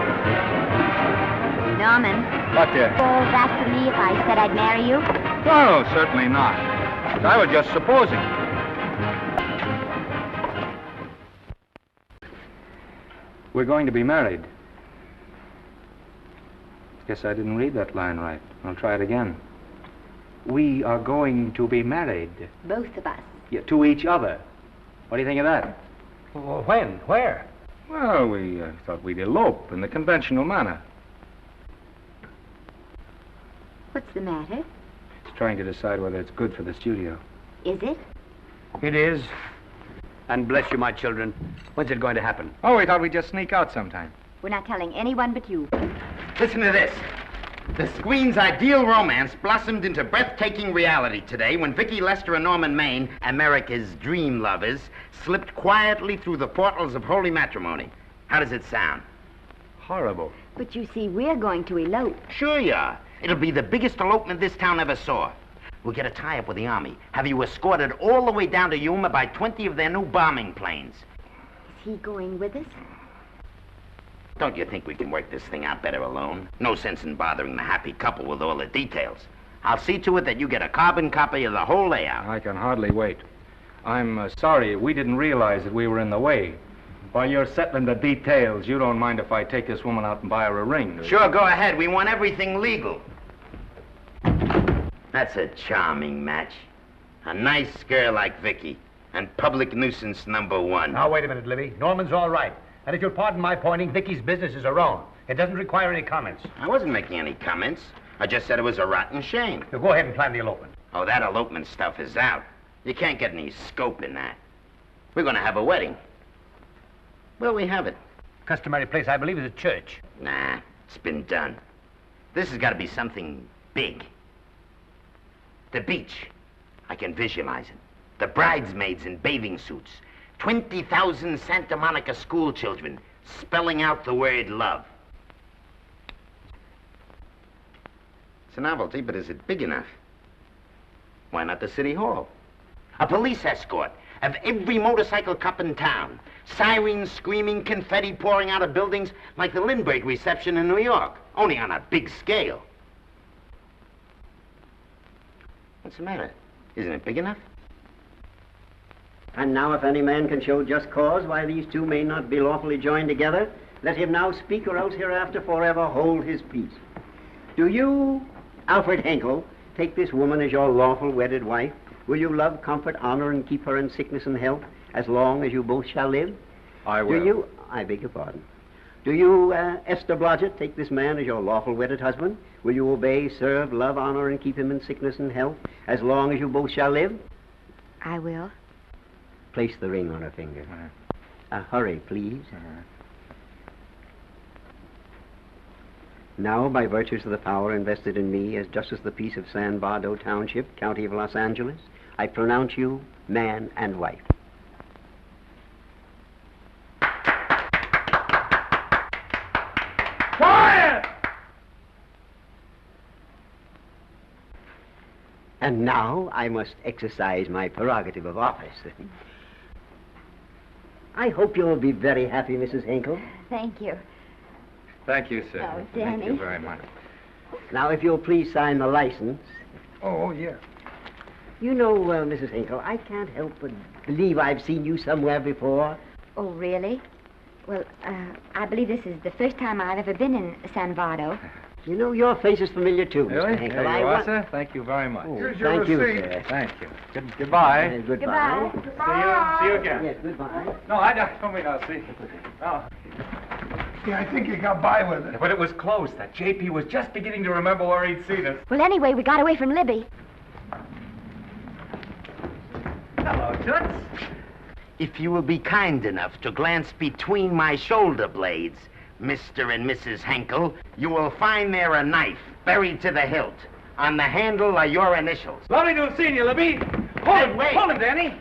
Norman. What, dear? Falls after me if I said I'd marry you? No, certainly not. I was just supposing. We're going to be married. Guess I didn't read that line right. I'll try it again. We are going to be married. Both of us. Yeah, to each other. What do you think of that? Well, when? Where? Well, we thought we'd elope in the conventional manner. What's the matter? It's trying to decide whether it's good for the studio. Is it? It is. And bless you, my children. When's it going to happen? Oh, we thought we'd just sneak out sometime. We're not telling anyone but you. Listen to this. The screen's ideal romance blossomed into breathtaking reality today when Vicki Lester and Norman Maine, America's dream lovers, slipped quietly through the portals of holy matrimony. How does it sound? Horrible. But you see, we're going to elope. Sure you are. It'll be the biggest elopement this town ever saw. We'll get a tie-up with the Army, have you escorted all the way down to Yuma by 20 of their new bombing planes. Is he going with us? Don't you think we can work this thing out better alone? No sense in bothering the happy couple with all the details. I'll see to it that you get a carbon copy of the whole layout. I can hardly wait. I'm sorry we didn't realize that we were in the way. While you're settling the details, you don't mind if I take this woman out and buy her a ring, do you? Sure, go ahead. We want everything legal. That's a charming match. A nice girl like Vicky. And public nuisance #1. Now, wait a minute, Libby. Norman's all right. And if you'll pardon my pointing, Vicky's business is her own. It doesn't require any comments. I wasn't making any comments. I just said it was a rotten shame. So go ahead and plan the elopement. Oh, that elopement stuff is out. You can't get any scope in that. We're going to have a wedding. Where'll we have it? Customary place, I believe, is a church. Nah, it's been done. This has got to be something big. The beach. I can visualize it. The bridesmaids in bathing suits. 20,000 Santa Monica school children spelling out the word love. It's a novelty, but is it big enough? Why not the city hall? A police escort of every motorcycle cop in town. Sirens screaming, confetti pouring out of buildings like the Lindbergh reception in New York, only on a big scale. What's the matter? Isn't it big enough? And now if any man can show just cause why these two may not be lawfully joined together, let him now speak or else hereafter forever hold his peace. Do you, Alfred Henkel, take this woman as your lawful wedded wife? Will you love, comfort, honor, and keep her in sickness and health as long as you both shall live? I will. Do you, I beg your pardon. Do you, Esther Blodgett, take this man as your lawful wedded husband? Will you obey, serve, love, honor, and keep him in sickness and health as long as you both shall live? I will. Place the ring on her finger. Hurry, please. Now, by virtues of the power invested in me as Justice of the Peace of San Bardo Township, County of Los Angeles, I pronounce you man and wife. Quiet! And now I must exercise my prerogative of office. I hope you'll be very happy, Mrs. Henkel. Thank you. Thank you, sir. Oh, Thank Danny. you very much. Now, if you'll please sign the license. Oh, yeah. You know, Mrs. Henkel, I can't help but believe I've seen you somewhere before. Oh, really? Well, I believe this is the first time I've ever been in San Bardo. You know, your face is familiar, too, Really? Mr. Henkel. There you are, sir. Thank you very much. Here's your Thank you, receipt. Sir. Thank you. Goodbye. Goodbye. See you again. Yes, goodbye. No, I don't mean I'll see. Oh. Yeah, I think you got by with it. But it was close. That JP was just beginning to remember where he'd seen us. Well, anyway, we got away from Libby. Hello, Toots. If you will be kind enough to glance between my shoulder blades, Mr. and Mrs. Henkel, you will find there a knife buried to the hilt. On the handle are your initials. Lovely to have seen you, Libby. Hold him, wait. Hold him, Danny.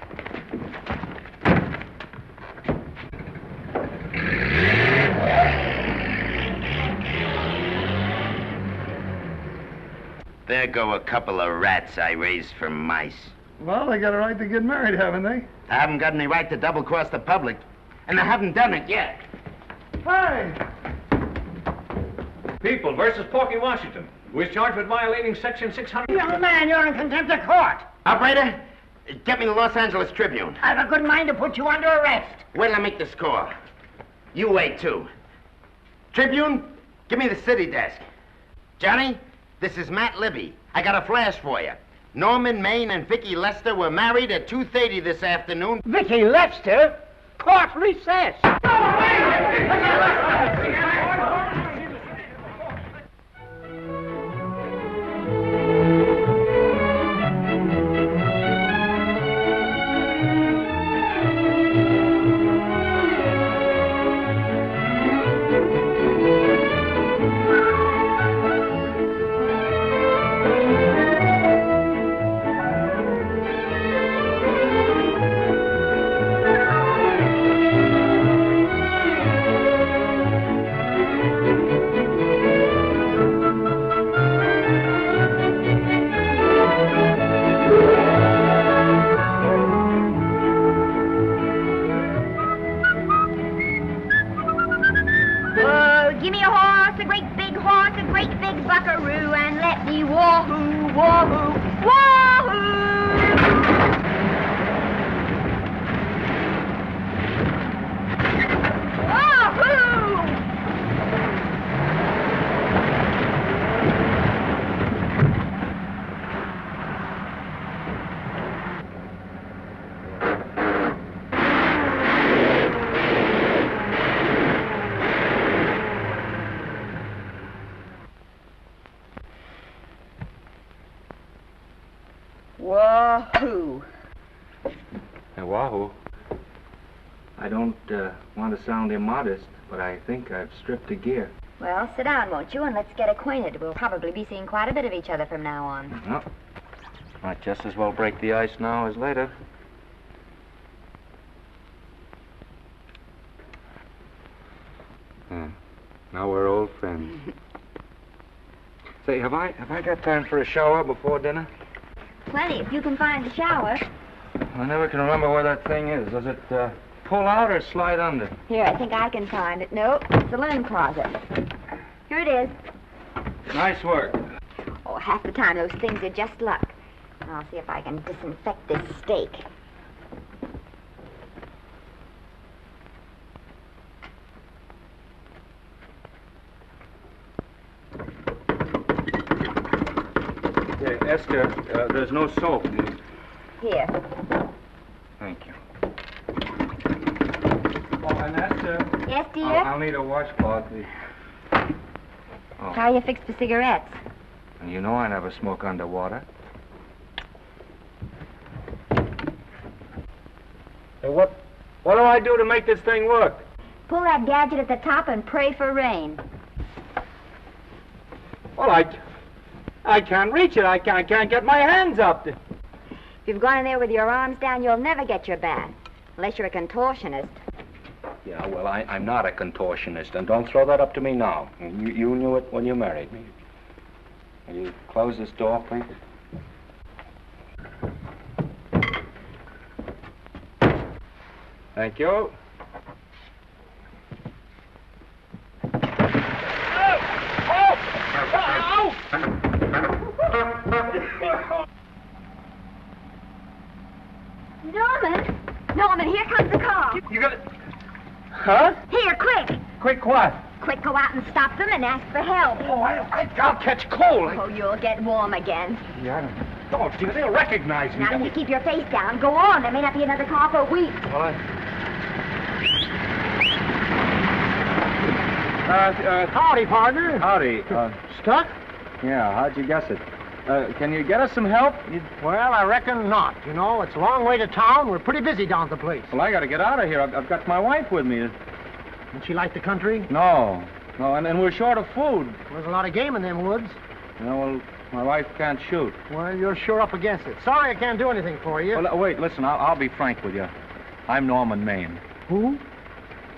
There go a couple of rats I raised from mice. Well, they got a right to get married, haven't they? I haven't got any right to double-cross the public, and I haven't done it yet. Hey! People versus Porky Washington, who is charged with violating Section 600. Young man, you're in contempt of court. Operator, get me the Los Angeles Tribune. I've a good mind to put you under arrest. Wait till I make the score. You wait, too. Tribune, give me the city desk. Johnny, this is Matt Libby. I got a flash for you. Norman Maine and Vicky Lester were married at 2:30 this afternoon. Vicky Lester? Court recess. Wahoo! Hey, wahoo. I don't want to sound immodest, but I think I've stripped a gear. Well, sit down, won't you, and let's get acquainted. We'll probably be seeing quite a bit of each other from now on. Well, might just as well break the ice now as later. Now we're old friends. Say, have I got time for a shower before dinner? Plenty, if you can find a shower. I never can remember where that thing is. Does it pull out or slide under? Here, I think I can find it. No, it's the linen closet. Here it is. Nice work. Oh, half the time those things are just luck. I'll see if I can disinfect this steak. Esther, there's no soap. Here. Thank you. Oh, and Esther. Yes, dear? I'll need a washcloth. How are you fixed for cigarettes? And you know I never smoke underwater. Hey, what do I do to make this thing work? Pull that gadget at the top and pray for rain. Well, I can't reach it. I can't get my hands up. If you've gone in there with your arms down, you'll never get your bath. Unless you're a contortionist. Yeah, well, I'm not a contortionist, and don't throw that up to me now. You knew it when you married me. Will you close this door, please? Thank you. Norman, here comes the car. You got it? Huh? Here, quick. Quick what? Quick, go out and stop them and ask for help. Oh, I'll catch cold. Oh, you'll get warm again. Yeah, I don't. Oh, dear, they'll recognize me. Now, if you keep your face down, go on. There may not be another car for a week. Well, Howdy, partner. Howdy. Stuck? Yeah, how'd you guess it? Can you get us some help? Well, I reckon not. You know, it's a long way to town. We're pretty busy down at the place. Well, I got to get out of here. I've got my wife with me. Doesn't she like the country? No, and we're short of food. There's a lot of game in them woods. You know, well, my wife can't shoot. Well, you're sure up against it. Sorry I can't do anything for you. Well, wait, listen, I'll be frank with you. I'm Norman Maine. Who?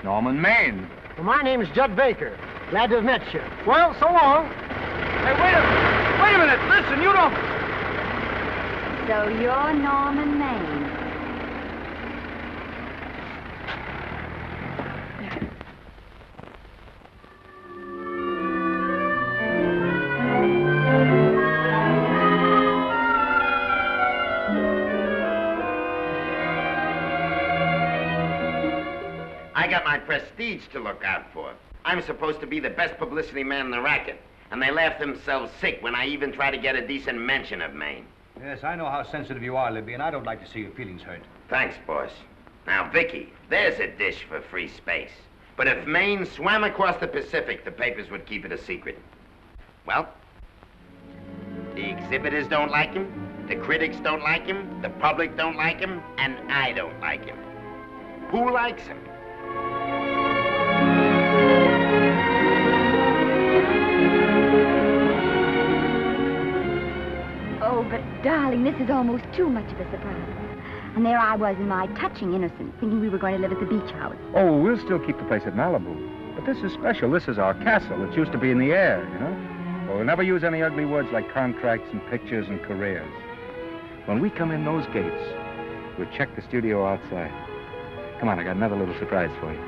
Norman Maine. Well, my name's Judd Baker. Glad to have met you. Well, so long. Hey, wait a minute. Listen, you don't... So you're Norman Maine. I got my prestige to look out for. I'm supposed to be the best publicity man in the racket, and they laugh themselves sick when I even try to get a decent mention of Maine. Yes, I know how sensitive you are, Libby, and I don't like to see your feelings hurt. Thanks, boss. Now, Vicky, there's a dish for free space. But if Maine swam across the Pacific, the papers would keep it a secret. Well, the exhibitors don't like him, the critics don't like him, the public don't like him, and I don't like him. Who likes him? Oh, but darling, this is almost too much of a surprise. And there I was in my touching innocence, thinking we were going to live at the beach house. Oh, we'll still keep the place at Malibu. But this is special. This is our castle. It used to be in the air, you know? Well, we'll never use any ugly words like contracts and pictures and careers. When we come in those gates, we'll check the studio outside. Come on, I got another little surprise for you.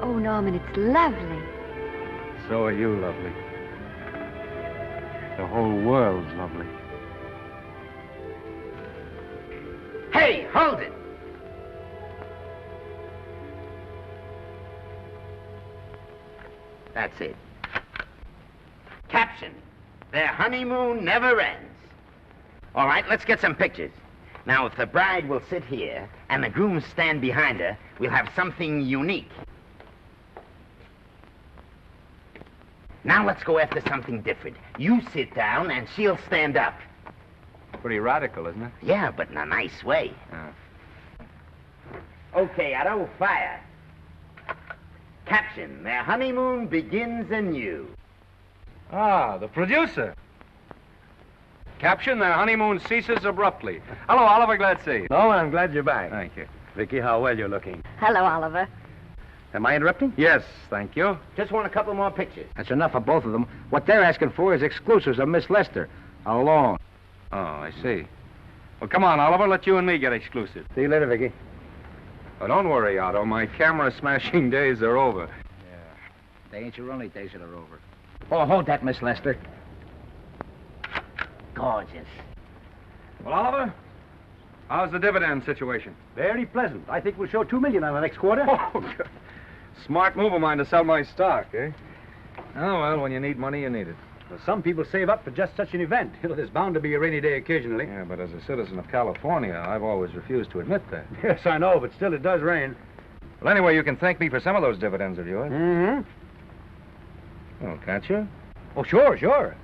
Oh, Norman, it's lovely. So are you lovely. The whole world's lovely. Hey, hold it! That's it. Caption: Their honeymoon never ends. All right, let's get some pictures. Now, if the bride will sit here and the groom stand behind her, we'll have something unique. Now let's go after something different. You sit down and she'll stand up. Pretty radical, isn't it? Yeah, but in a nice way. Okay, Otto, fire. Caption, their honeymoon begins anew. Ah, the producer. Caption, their honeymoon ceases abruptly. Hello, Oliver, glad to see you. No, I'm glad you're back. Thank you. Vicky, how well you're looking. Hello, Oliver. Am I interrupting? Yes, thank you. Just want a couple more pictures. That's enough of both of them. What they're asking for is exclusives of Miss Lester. Alone. Oh, I see. Well, come on, Oliver, let you and me get exclusive. See you later, Vicky. Oh, don't worry, Otto. My camera smashing days are over. Yeah. They ain't your only days that are over. Oh, hold that, Miss Lester. Gorgeous. Well, Oliver, how's the dividend situation? Very pleasant. I think we'll show $2 million on the next quarter. Oh, good. Smart move of mine to sell my stock, eh? Oh, well, when you need money, you need it. Well, some people save up for just such an event. You know, there's bound to be a rainy day occasionally. Yeah, but as a citizen of California, I've always refused to admit that. Yes, I know, but still it does rain. Well, anyway, you can thank me for some of those dividends of yours. Mm-hmm. Oh, can't you? Oh, sure, sure.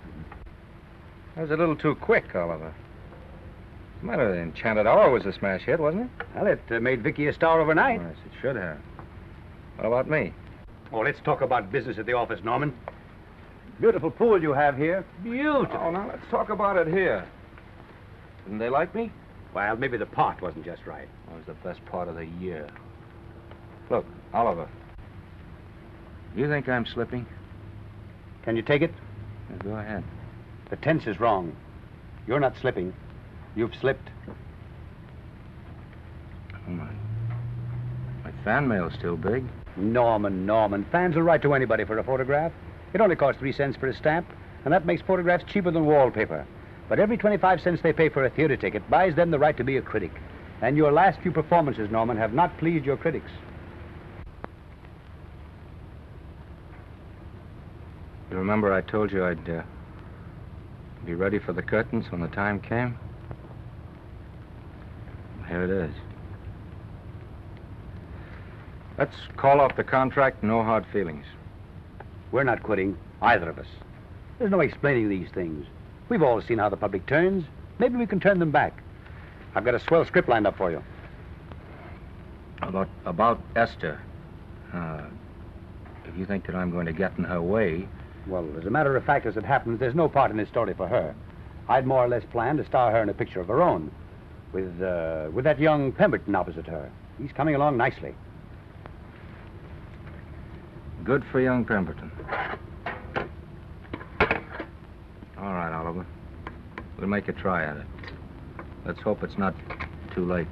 That was a little too quick, Oliver. What's the matter? The Enchanted Hour was a smash hit, wasn't it? Well, it made Vicky a star overnight. Yes, it should have. What about me? Oh, let's talk about business at the office, Norman. Beautiful pool you have here. Beautiful. Oh, now let's talk about it here. Didn't they like me? Well, maybe the part wasn't just right. That was the best part of the year. Look, Oliver. Do you think I'm slipping? Can you take it? Yeah, go ahead. The tense is wrong. You're not slipping. You've slipped. Oh, my fan mail's still big. Norman. Fans will write to anybody for a photograph. It only costs 3 cents for a stamp, and that makes photographs cheaper than wallpaper. But every 25 cents they pay for a theater ticket buys them the right to be a critic. And your last few performances, Norman, have not pleased your critics. You remember I told you I'd be ready for the curtains when the time came? Here it is. Let's call off the contract, no hard feelings. We're not quitting, either of us. There's no explaining these things. We've all seen how the public turns. Maybe we can turn them back. I've got a swell script lined up for you. About Esther. If you think that I'm going to get in her way... Well, as a matter of fact, as it happens, there's no part in this story for her. I'd more or less planned to star her in a picture of her own, with that young Pemberton opposite her. He's coming along nicely. Good for young Pemberton. All right, Oliver. We'll make a try at it. Let's hope it's not too late.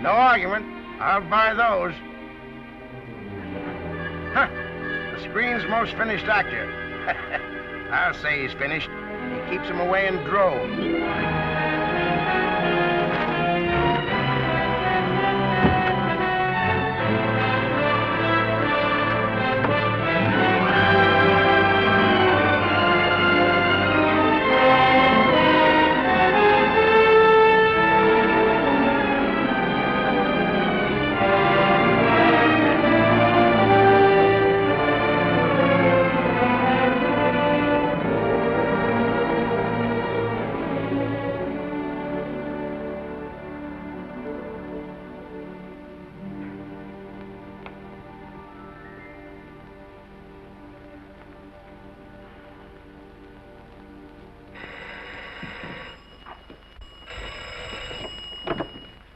No argument. I'll buy those. Huh. The screen's most finished actor. I'll say he's finished. He keeps them away in droves.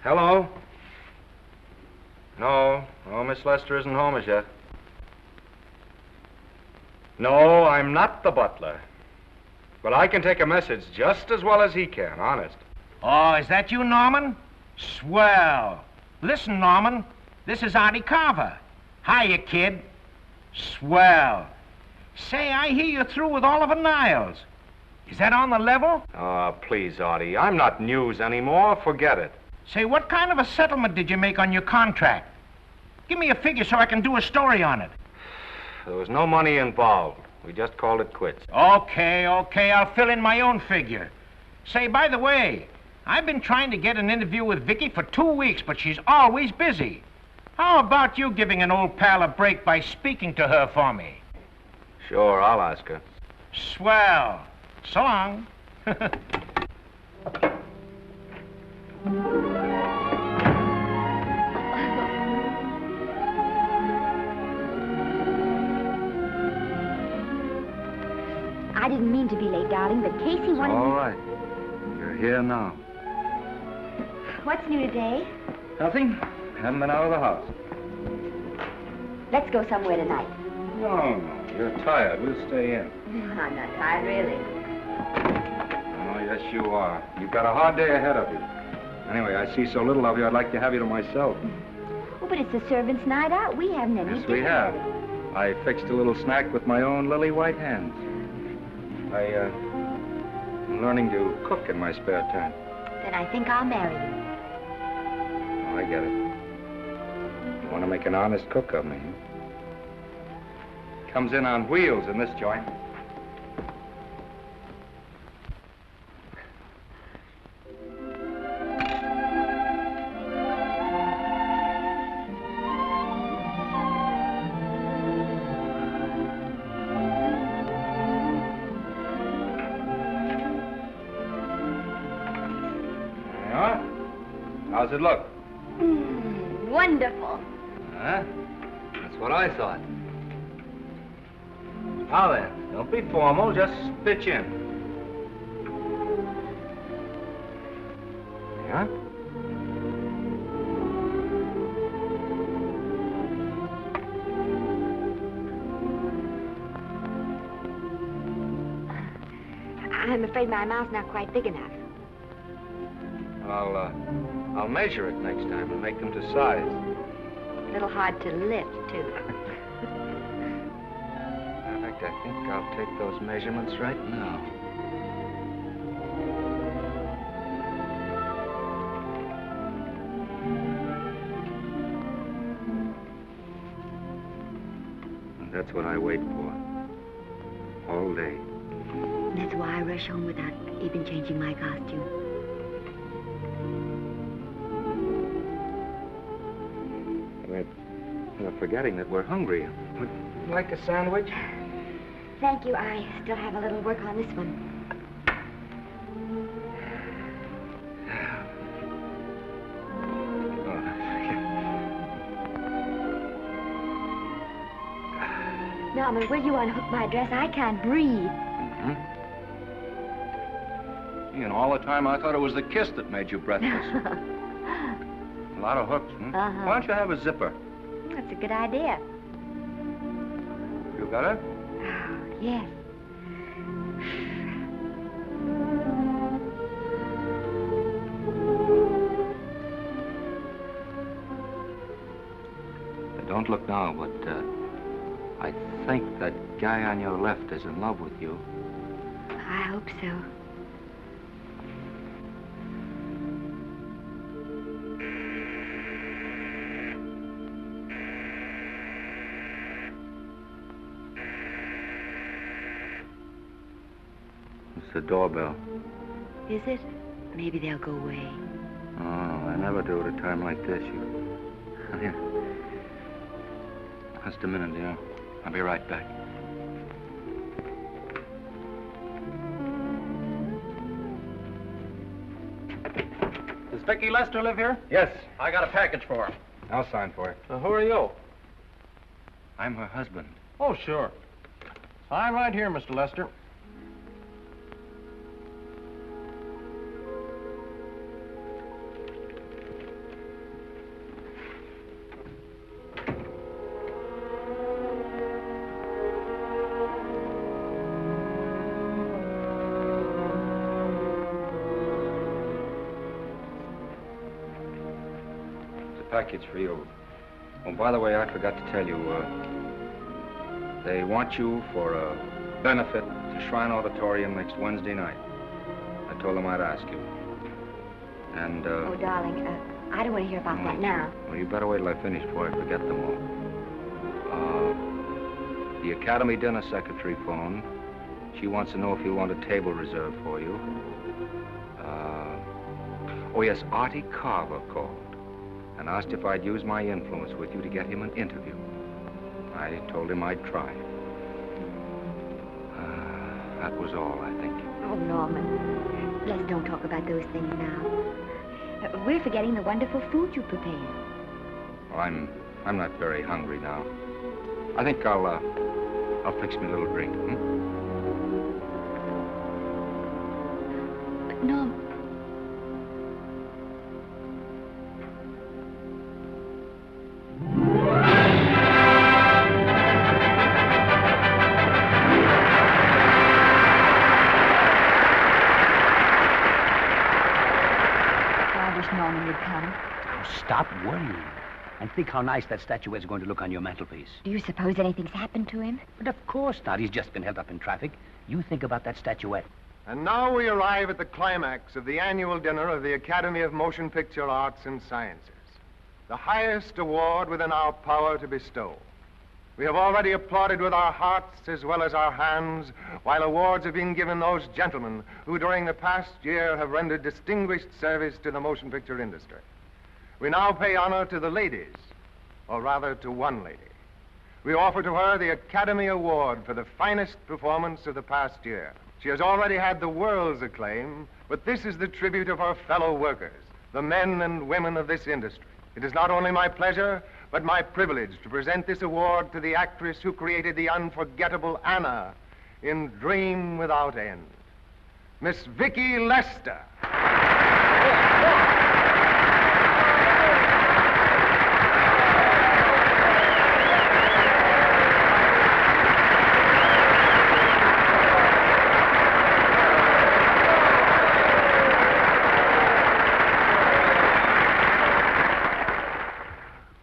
Hello? No, Miss Lester isn't home as yet. No, I'm not the butler. But I can take a message just as well as he can, honest. Oh, is that you, Norman? Swell. Listen, Norman, This is Artie Carver. Hiya, kid. Swell. Say, I hear you're through with Oliver Niles. Is that on the level? Oh, please, Artie. I'm not news anymore. Forget it. Say, what kind of a settlement did you make on your contract? Give me a figure so I can do a story on it. There was no money involved. We just called it quits. Okay, I'll fill in my own figure. Say, by the way, I've been trying to get an interview with Vicky for 2 weeks, but she's always busy. How about you giving an old pal a break by speaking to her for me? Sure, I'll ask her. Swell. So long. I didn't mean to be late, darling, but Casey wanted All right. You're here now. What's new today? Nothing. Haven't been out of the house. Let's go somewhere tonight. No. You're tired. We'll stay in. I'm not tired, really. Oh, yes, you are. You've got a hard day ahead of you. Anyway, I see so little of you, I'd like to have you to myself. Oh, but it's the servants' night out. We haven't any Yes, we have. I fixed a little snack with my own lily white hands. I'm learning to cook in my spare time. Then I think I'll marry you. Oh, I get it. You want to make an honest cook of me, huh? Comes in on wheels in this joint. Yeah? How's it look? Wonderful. Huh? That's what I thought. Now then, don't be formal, just pitch in. Yeah? I'm afraid my mouth's not quite big enough. I'll measure it next time and make them to size. A little hard to lift, too. In fact, I think I'll take those measurements right now. And that's what I wait for. All day. That's why I rush home without even changing my costume. We're forgetting that we're hungry. Would you like a sandwich? Thank you. I still have a little work on this one. Norman, will you unhook my dress? I can't breathe. You know, all the time I thought it was the kiss that made you breathless. A lot of hooks, hmm? Uh-huh. Why don't you have a zipper? That's a good idea. You got it? Yes. Don't look now, but I think that guy on your left is in love with you. I hope so. It's the doorbell. Is it? Maybe they'll go away. Oh, I never do at a time like this. Here. Just a minute, dear. I'll be right back. Does Vicky Lester live here? Yes. I got a package for her. I'll sign for it. Who are you? I'm her husband. Oh, sure. Sign right here, Mr. Lester. Package for you. Oh, by the way, I forgot to tell you, they want you for a benefit to Shrine Auditorium next Wednesday night. I told them I'd ask you. And, Oh, darling, I don't want to hear about that now. Well, you better wait till I finish before I forget them all. The Academy dinner secretary phoned. She wants to know if you want a table reserved for you. Oh, yes, Artie Carver called and asked if I'd use my influence with you to get him an interview. I told him I'd try. That was all, I think. Oh, Norman, let's don't talk about those things now. We're forgetting the wonderful food you prepared. Well, I'm not very hungry now. I think I'll fix me a little drink, But, Norm... Norman would come. Oh, stop worrying. And think how nice that statuette's going to look on your mantelpiece. Do you suppose anything's happened to him? But of course not. He's just been held up in traffic. You think about that statuette. And now we arrive at the climax of the annual dinner of the Academy of Motion Picture Arts and Sciences, the highest award within our power to bestow. We have already applauded with our hearts as well as our hands, while awards have been given those gentlemen who during the past year have rendered distinguished service to the motion picture industry. We now pay honor to the ladies, or rather to one lady. We offer to her the Academy Award for the finest performance of the past year. She has already had the world's acclaim, but this is the tribute of her fellow workers, the men and women of this industry. It is not only my pleasure, but my privilege to present this award to the actress who created the unforgettable Anna in Dream Without End, Miss Vicki Lester.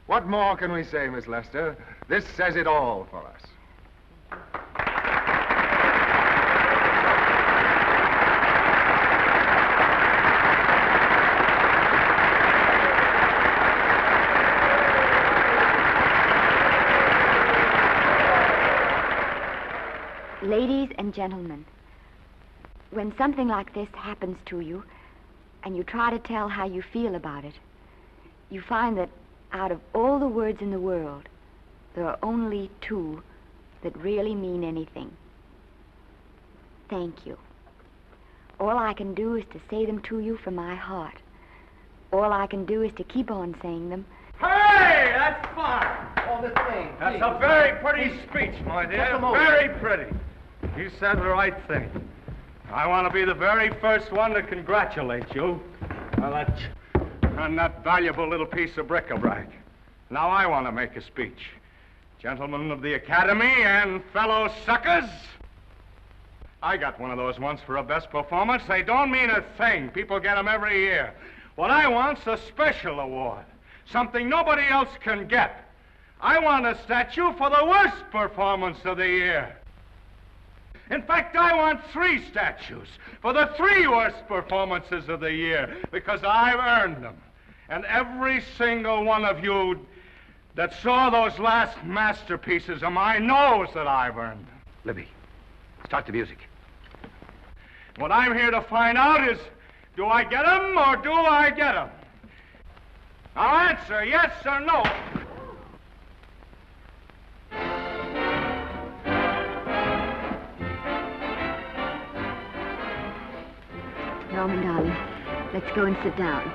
What more can we say, Miss Lester? This says it all for us. Ladies and gentlemen, when something like this happens to you, and you try to tell how you feel about it, you find that out of all the words in the world, there are only two that really mean anything. Thank you. All I can do is to say them to you from my heart. All I can do is to keep on saying them. Hey, that's fine. Oh, this thing. That's a very pretty speech, my dear. Very pretty. You said the right thing. I want to be the very first one to congratulate you on that valuable little piece of bric-a-brac. Now I want to make a speech. Gentlemen of the Academy and fellow suckers, I got one of those once for a best performance. They don't mean a thing. People get them every year. What I want's a special award, something nobody else can get. I want a statue for the worst performance of the year. In fact, I want 3 statues for the 3 worst performances of the year, because I've earned them. And every single one of you that saw those last masterpieces of mine knows that I've earned them. Libby, start the music. What I'm here to find out is, do I get them or do I get them? Now answer yes or no. Norman, darling, let's go and sit down.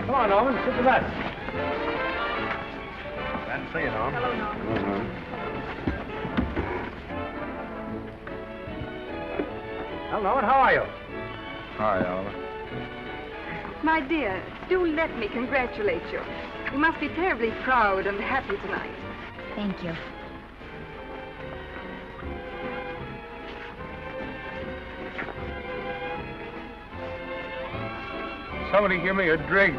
Come on, Norman, sit to that. Glad to see you, Norman. Hello, Norman. Well, Norman, how are you? Hi, Oliver. My dear, do let me congratulate you. You must be terribly proud and happy tonight. Thank you. Somebody give me a drink.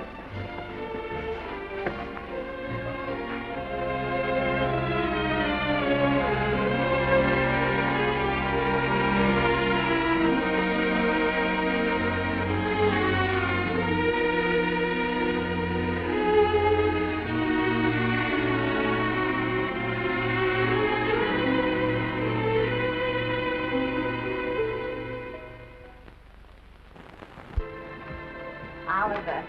Oliver,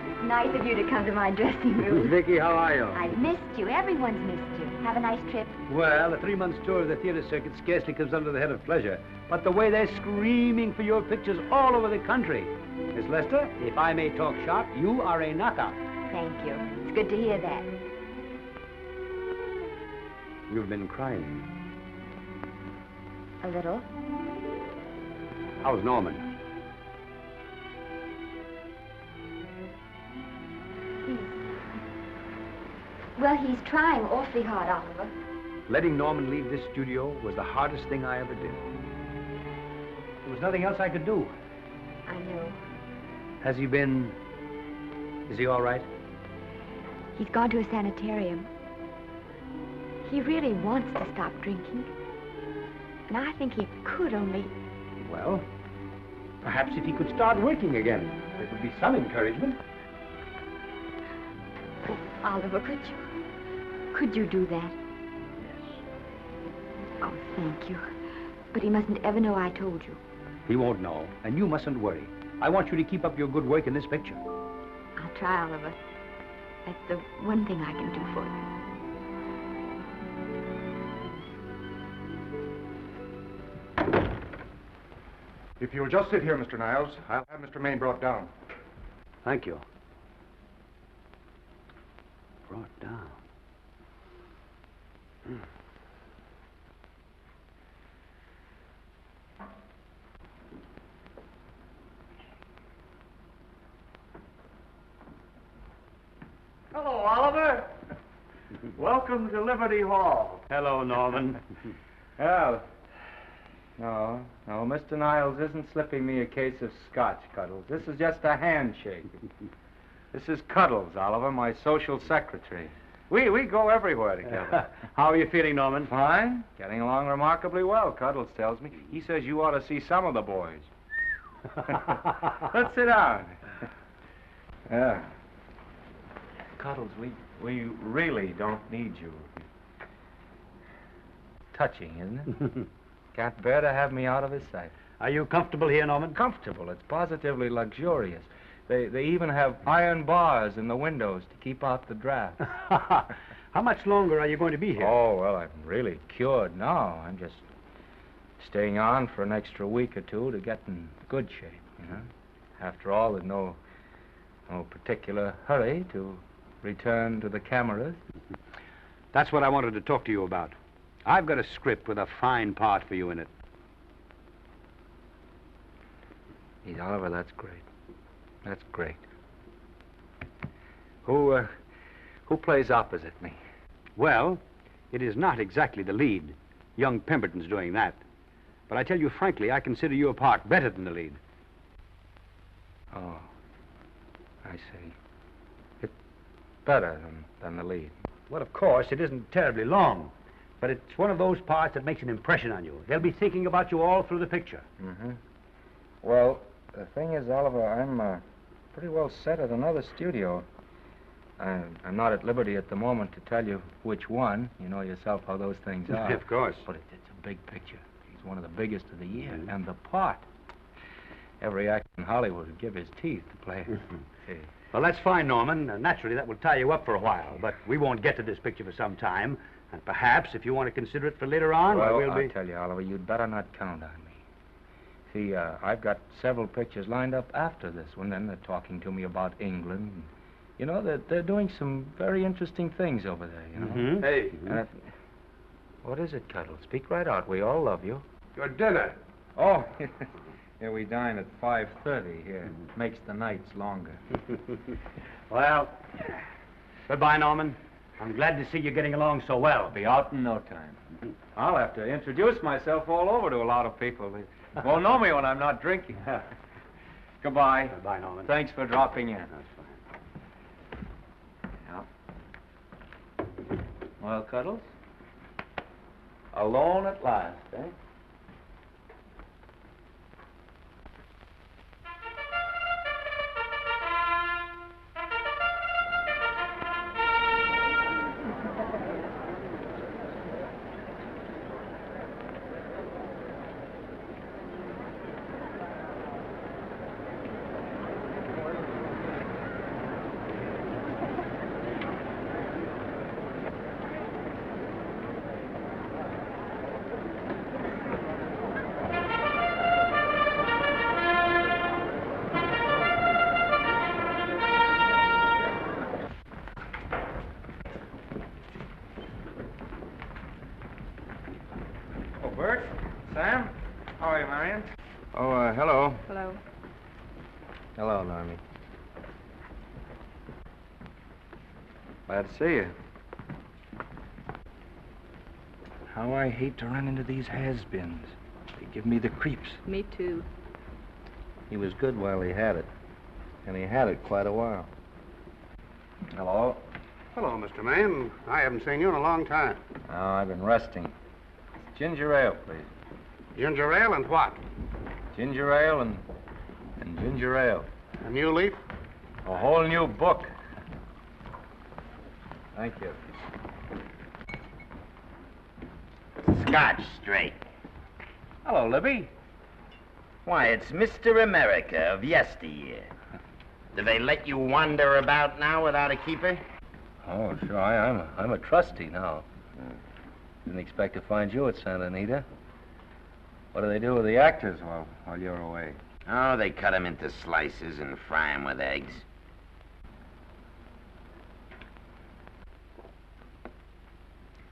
it's nice of you to come to my dressing room. Vicky, how are you? I've missed you. Everyone's missed you. Have a nice trip. Well, a 3-month tour of the theater circuit scarcely comes under the head of pleasure. But the way they're screaming for your pictures all over the country. Miss Lester, if I may talk shop, you are a knockout. Thank you. It's good to hear that. You've been crying. A little. How's Norman? Well, he's trying awfully hard, Oliver. Letting Norman leave this studio was the hardest thing I ever did. There was nothing else I could do. I know. Has he been... Is he all right? He's gone to a sanitarium. He really wants to stop drinking. And I think he could only... Well, perhaps if he could start working again, there would be some encouragement. Oh, Oliver, could you do that? Yes. Oh, thank you. But he mustn't ever know I told you. He won't know, and you mustn't worry. I want you to keep up your good work in this picture. I'll try, Oliver. That's the one thing I can do for you. If you'll just sit here, Mr. Niles, I'll have Mr. Maine brought down. Thank you. Brought down. Hello, Oliver. Welcome to Liberty Hall. Hello, Norman. Well, no, Mr. Niles isn't slipping me a case of scotch, Cuddles. This is just a handshake. This is Cuddles, Oliver, my social secretary. We go everywhere together. How are you feeling, Norman? Fine. Getting along remarkably well, Cuddles tells me. He says you ought to see some of the boys. Let's sit down. Yeah. Cuddles, we really don't need you. Touching, isn't it? Can't bear to have me out of his sight. Are you comfortable here, Norman? Comfortable. It's positively luxurious. They even have iron bars in the windows to keep out the draft. How much longer are you going to be here? Oh, well, I'm really cured now. I'm just staying on for an extra week or two to get in good shape, you know. After all, there's no particular hurry to return to the cameras. That's what I wanted to talk to you about. I've got a script with a fine part for you in it. Gee, Oliver, that's great. That's great. Who plays opposite me? Well, it is not exactly the lead. Young Pemberton's doing that. But I tell you frankly, I consider your part better than the lead. Oh, I see. It's better than the lead. Well, of course, it isn't terribly long. But it's one of those parts that makes an impression on you. They'll be thinking about you all through the picture. Mm-hmm. Well, the thing is, Oliver, I'm pretty well set at another studio. I'm not at liberty at the moment to tell you which one. You know yourself how those things are. Of course. But it's a big picture. It's one of the biggest of the year. Mm-hmm. And the part. Every actor in Hollywood would give his teeth to play it. See. Well, that's fine, Norman. Naturally, that will tie you up for a while. But we won't get to this picture for some time. And perhaps, if you want to consider it for later on, well, we'll be... I'll tell you, Oliver, you'd better not count on me. See, I've got several pictures lined up after this one. Then they're talking to me about England. You know, they're doing some very interesting things over there, you know. Mm-hmm. Hey. What is it, Cuddle? Speak right out. We all love you. Your dinner. Oh, yeah, we dine at 5:30 here. Makes the nights longer. Well, goodbye, Norman. I'm glad to see you getting along so well. Be out in no time. I'll have to introduce myself all over to a lot of people. They won't know me when I'm not drinking. Goodbye. Bye, Norman. Thanks for dropping in. That's fine. Yeah. Well, Cuddles? Alone at last, eh? Bert? Sam? How are you, Marion? Oh, hello. Hello. Hello, Normie. Glad to see you. How I hate to run into these has-beens. They give me the creeps. Me too. He was good while he had it. And he had it quite a while. Hello? Hello, Mr. Maine. I haven't seen you in a long time. Oh, I've been resting. Ginger ale, please. Ginger ale and what? Ginger ale and ginger ale. A new leaf? A whole new book. Thank you. Scotch straight. Hello, Libby. Why, it's Mr. America of yesteryear. Do they let you wander about now without a keeper? Oh, sure. I'm a trustee now. Didn't expect to find you at Santa Anita. What do they do with the actors while you're away? Oh, they cut them into slices and fry them with eggs.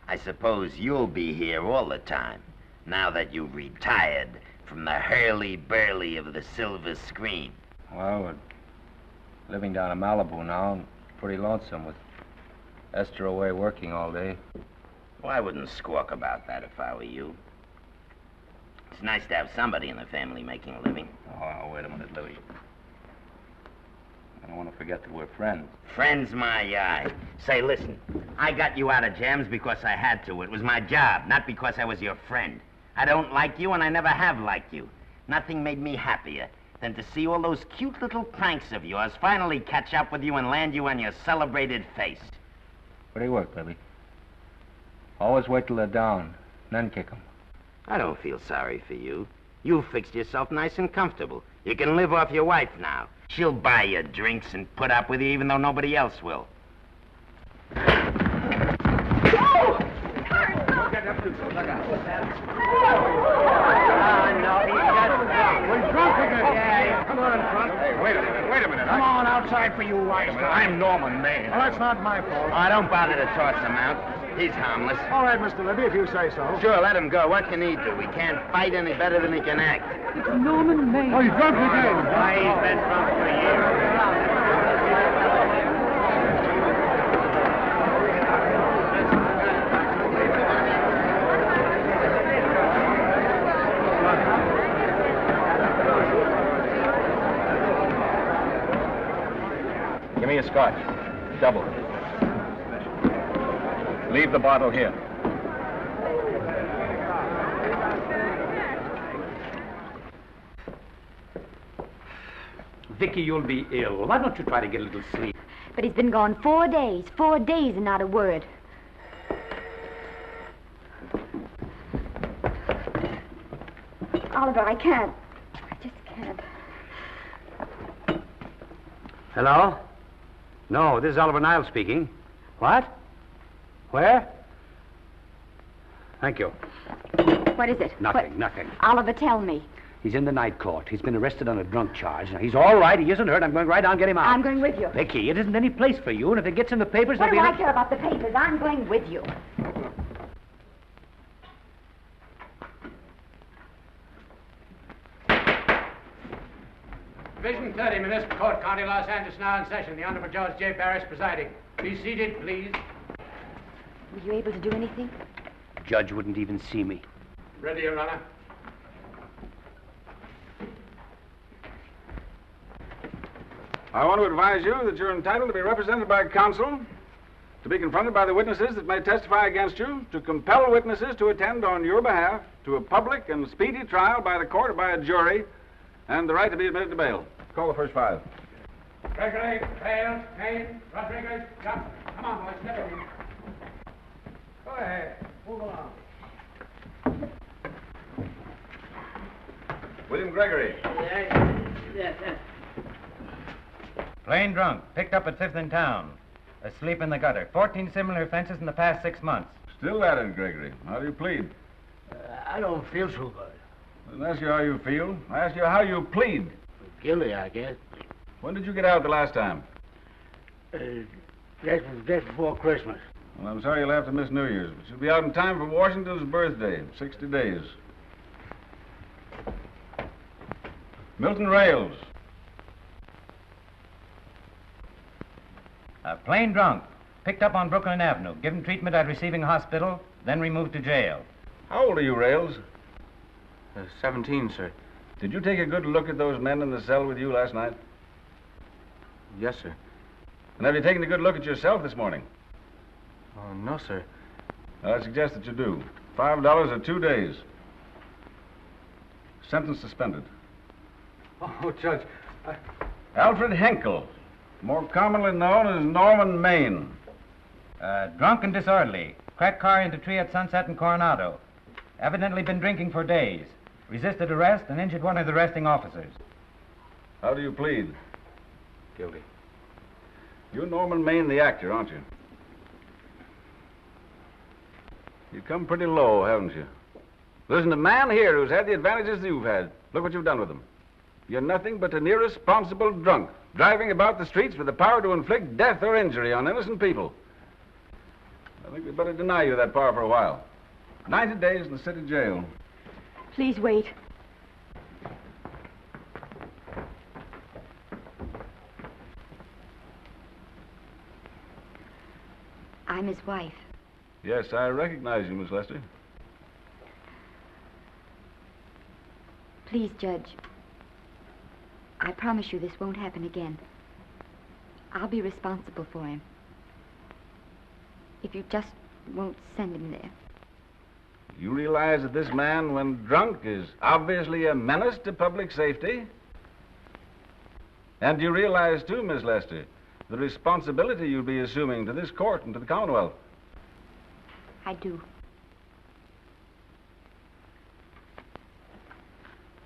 I suppose you'll be here all the time, now that you've retired from the hurly-burly of the silver screen. Well, we're living down in Malibu now. I'm pretty lonesome with Esther away working all day. Well, I wouldn't squawk about that if I were you. It's nice to have somebody in the family making a living. Oh, wait a minute, Louie. I don't want to forget that we're friends. Friends, my eye. Say, listen, I got you out of jams because I had to. It was my job, not because I was your friend. I don't like you, and I never have liked you. Nothing made me happier than to see all those cute little pranks of yours finally catch up with you and land you on your celebrated face. Where do you work, Libby? Always wait till they're down, then kick 'em. I don't feel sorry for you. You fixed yourself nice and comfortable. You can live off your wife now. She'll buy you drinks and put up with you even though nobody else will. We're drunk again. Yeah, come on, front. Hey, wait a minute. Come on outside for you, wise guy. I'm Norman Maine. Well, that's not my fault. Oh, don't bother to toss him out. He's harmless. All right, Mr. Libby, if you say so. Sure, let him go. What can he do? He can't fight any better than he can act. It's Norman Maine. Oh, he's drunk again. Why, he's been drunk for years. Give me a scotch. Double. Leave the bottle here. Vicky, you'll be ill. Why don't you try to get a little sleep? But he's been gone 4 days. 4 days and not a word. Oliver, I can't. I just can't. Hello? No, this is Oliver Niles speaking. What? Where? Thank you. What is it? Nothing, nothing. Oliver, tell me. He's in the night court. He's been arrested on a drunk charge. Now, he's all right. He isn't hurt. I'm going right down and get him out. I'm going with you. Vicky, it isn't any place for you, and if it gets in the papers, What do there'll I be... care about the papers? I'm going with you. Division 30, Municipal Court, County, Los Angeles, now in session. The Honorable Judge J. Barris presiding. Be seated, please. Were you able to do anything? Judge wouldn't even see me. Ready, Your Honor. I want to advise you that you're entitled to be represented by counsel, to be confronted by the witnesses that may testify against you, to compel witnesses to attend on your behalf to a public and speedy trial by the court or by a jury, and the right to be admitted to bail. Call the first 5. Gregory, Bales, Kane, Rodriguez, Johnson. Come on, boys, step in. Go ahead. Move along. William Gregory. Yes. Plain drunk, picked up at 5th in town. Asleep in the gutter. 14 similar offenses in the past 6 months. Still at it, Gregory. How do you plead? I don't feel so good. I didn't ask you how you feel. I asked you how you plead. Guilty, I guess. When did you get out the last time? Just before Christmas. Well, I'm sorry you'll have to miss New Year's, but you'll be out in time for Washington's birthday, 60 days. Milton Rails. Plain drunk, picked up on Brooklyn Avenue, given treatment at receiving hospital, then removed to jail. How old are you, Rails? 17, sir. Did you take a good look at those men in the cell with you last night? Yes, sir. And have you taken a good look at yourself this morning? No, sir. I suggest that you do. $5 or 2 days. Sentence suspended. Oh, Judge, Alfred Henkel, more commonly known as Norman Maine. Drunk and disorderly. Cracked car into tree at Sunset and Coronado. Evidently been drinking for days. Resisted arrest and injured one of the arresting officers. How do you plead? Guilty. You're Norman Maine, the actor, aren't you? You've come pretty low, haven't you? There isn't a man here who's had the advantages you've had. Look what you've done with them. You're nothing but an irresponsible drunk, driving about the streets with the power to inflict death or injury on innocent people. I think we'd better deny you that power for a while. 90 days in the city jail. Please wait. I'm his wife. Yes, I recognize you, Miss Lester. Please, Judge. I promise you this won't happen again. I'll be responsible for him. If you just won't send him there. You realize that this man, when drunk, is obviously a menace to public safety? And you realize, too, Miss Lester, the responsibility you'll be assuming to this court and to the Commonwealth? I do.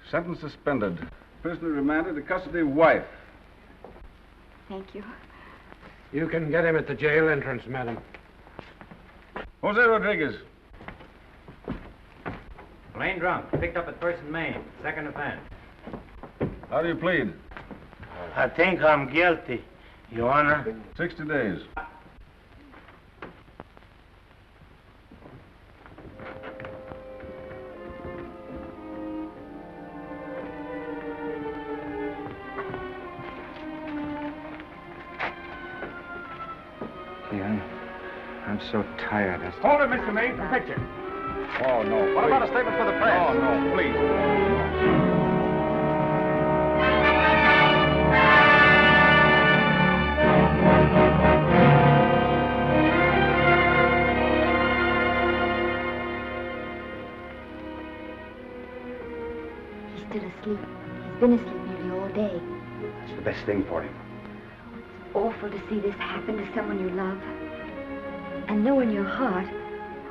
Sentence suspended. Prisoner remanded to custody of wife. Thank you. You can get him at the jail entrance, madam. Jose Rodriguez. Plain drunk, picked up at 1st and Main, 2nd offense. How do you plead? I think I'm guilty, Your Honor. 60 days. I'm so tired. Hold it, Mr. Maine, for picture. Oh, no. What about a statement for the press? Oh, no, please. He's still asleep. He's been asleep nearly all day. It's the best thing for him. It's awful to see this happen to someone you love. And know in your heart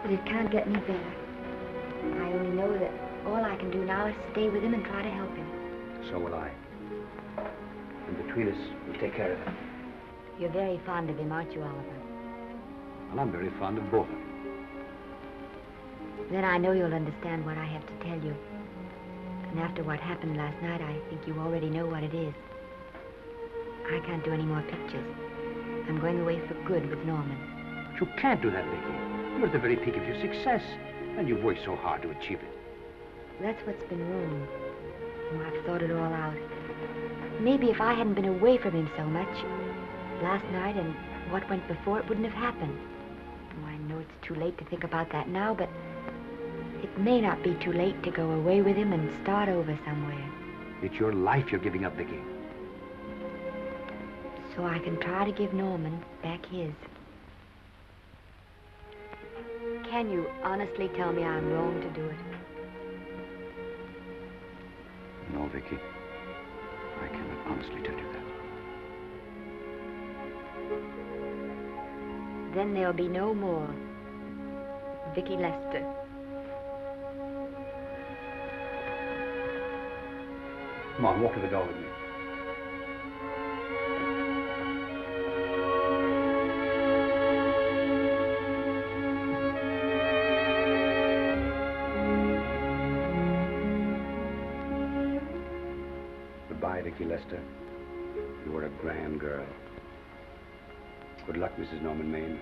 that it can't get any better. I only know that all I can do now is stay with him and try to help him. So will I. And between us, we'll take care of him. You're very fond of him, aren't you, Oliver? And I'm very fond of both of them. Then I know you'll understand what I have to tell you. And after what happened last night, I think you already know what it is. I can't do any more pictures. I'm going away for good with Norman. But you can't do that, Vicky. You're at the very peak of your success, and you've worked so hard to achieve it. That's what's been wrong. Oh, I've thought it all out. Maybe if I hadn't been away from him so much, last night and what went before, it wouldn't have happened. Oh, I know it's too late to think about that now, but it may not be too late to go away with him and start over somewhere. It's your life you're giving up, Vicky. so I can try to give Norman back his. Can you honestly tell me I'm wrong to do it? No, Vicky. I cannot honestly tell you that. Then there'll be no more Vicky Lester. Come on, walk to the door with me. Goodbye, Vicky Lester. You were a grand girl. Good luck, Mrs. Norman Maine.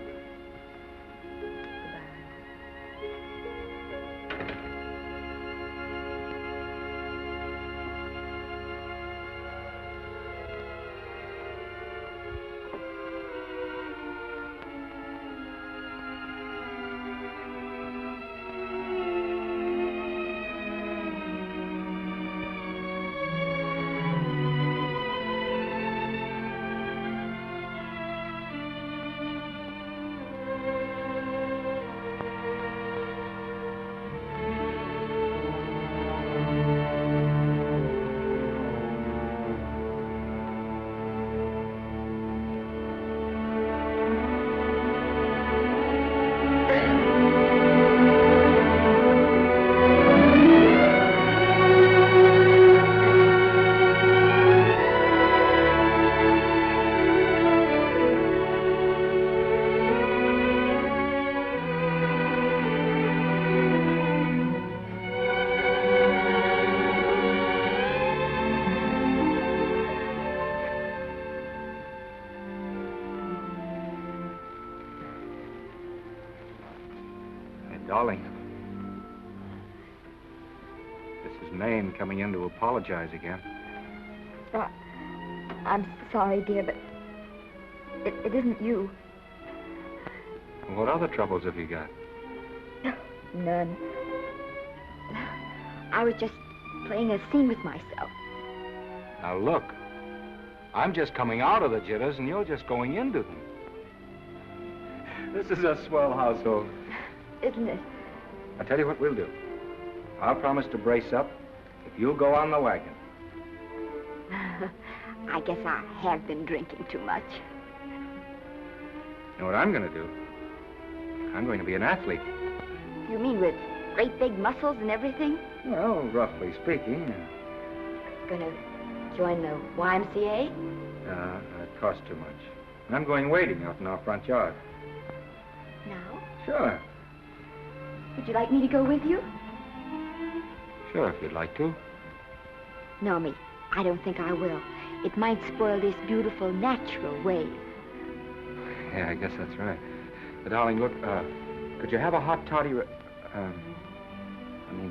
Darling, this is Maine coming in to apologize again. I'm sorry, dear, but it isn't you. What other troubles have you got? None. I was just playing a scene with myself. Now look, I'm just coming out of the jitters and you're just going into them. This is a swell household. Isn't it? I'll tell you what we'll do. I'll promise to brace up if you'll go on the wagon. I guess I have been drinking too much. You know what I'm going to do? I'm going to be an athlete. You mean with great big muscles and everything? Well, roughly speaking. Gonna join the YMCA? It costs too much. And I'm going wading out in our front yard. Now? Sure. Would you like me to go with you? Sure, if you'd like to. No, me. I don't think I will. It might spoil this beautiful, natural wave. Yeah, I guess that's right. But, darling, look, could you have a hot toddy,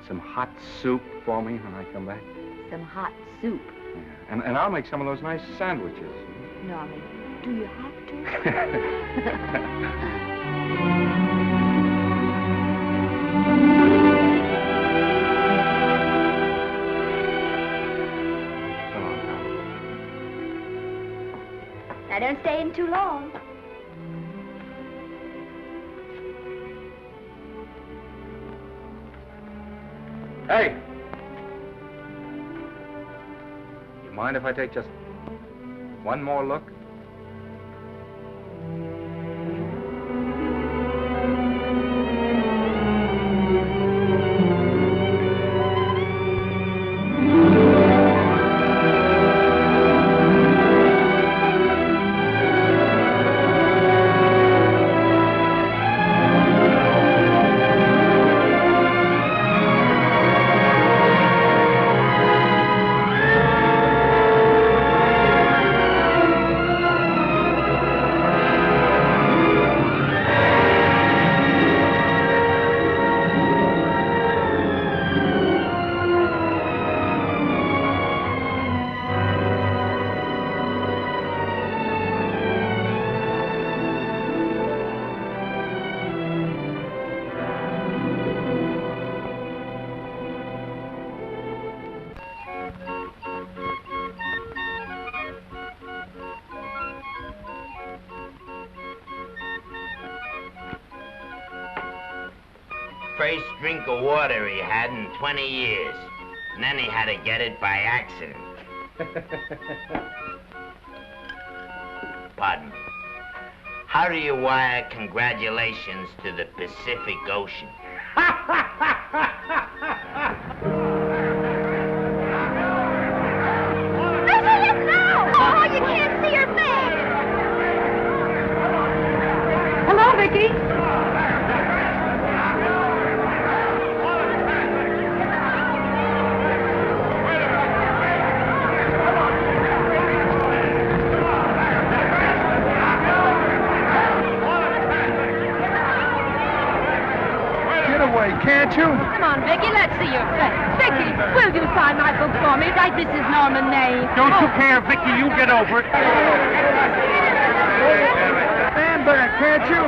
some hot soup for me when I come back? Some hot soup? Yeah. And I'll make some of those nice sandwiches. Norman, do you have to? Now, don't stay in too long. Hey! You mind if I take just one more look? first drink of water he had in 20 years. And then he had to get it by accident. Pardon me. How do you wire congratulations to the Pacific Ocean? Oh, you can't see her face. Hello, Vicky. Can't you? Come on, Vicky, let's see your face. Vicky, will you sign my book for me? Write Mrs. Norman May. Don't you care, Vicky? You get over it. Stand back, can't you?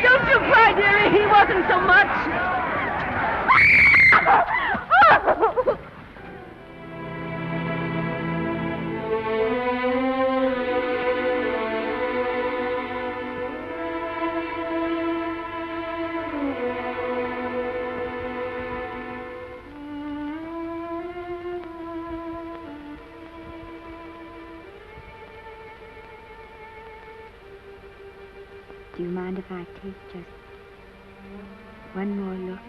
Don't you cry, dearie. He wasn't so much. Do you mind if I take just one more look?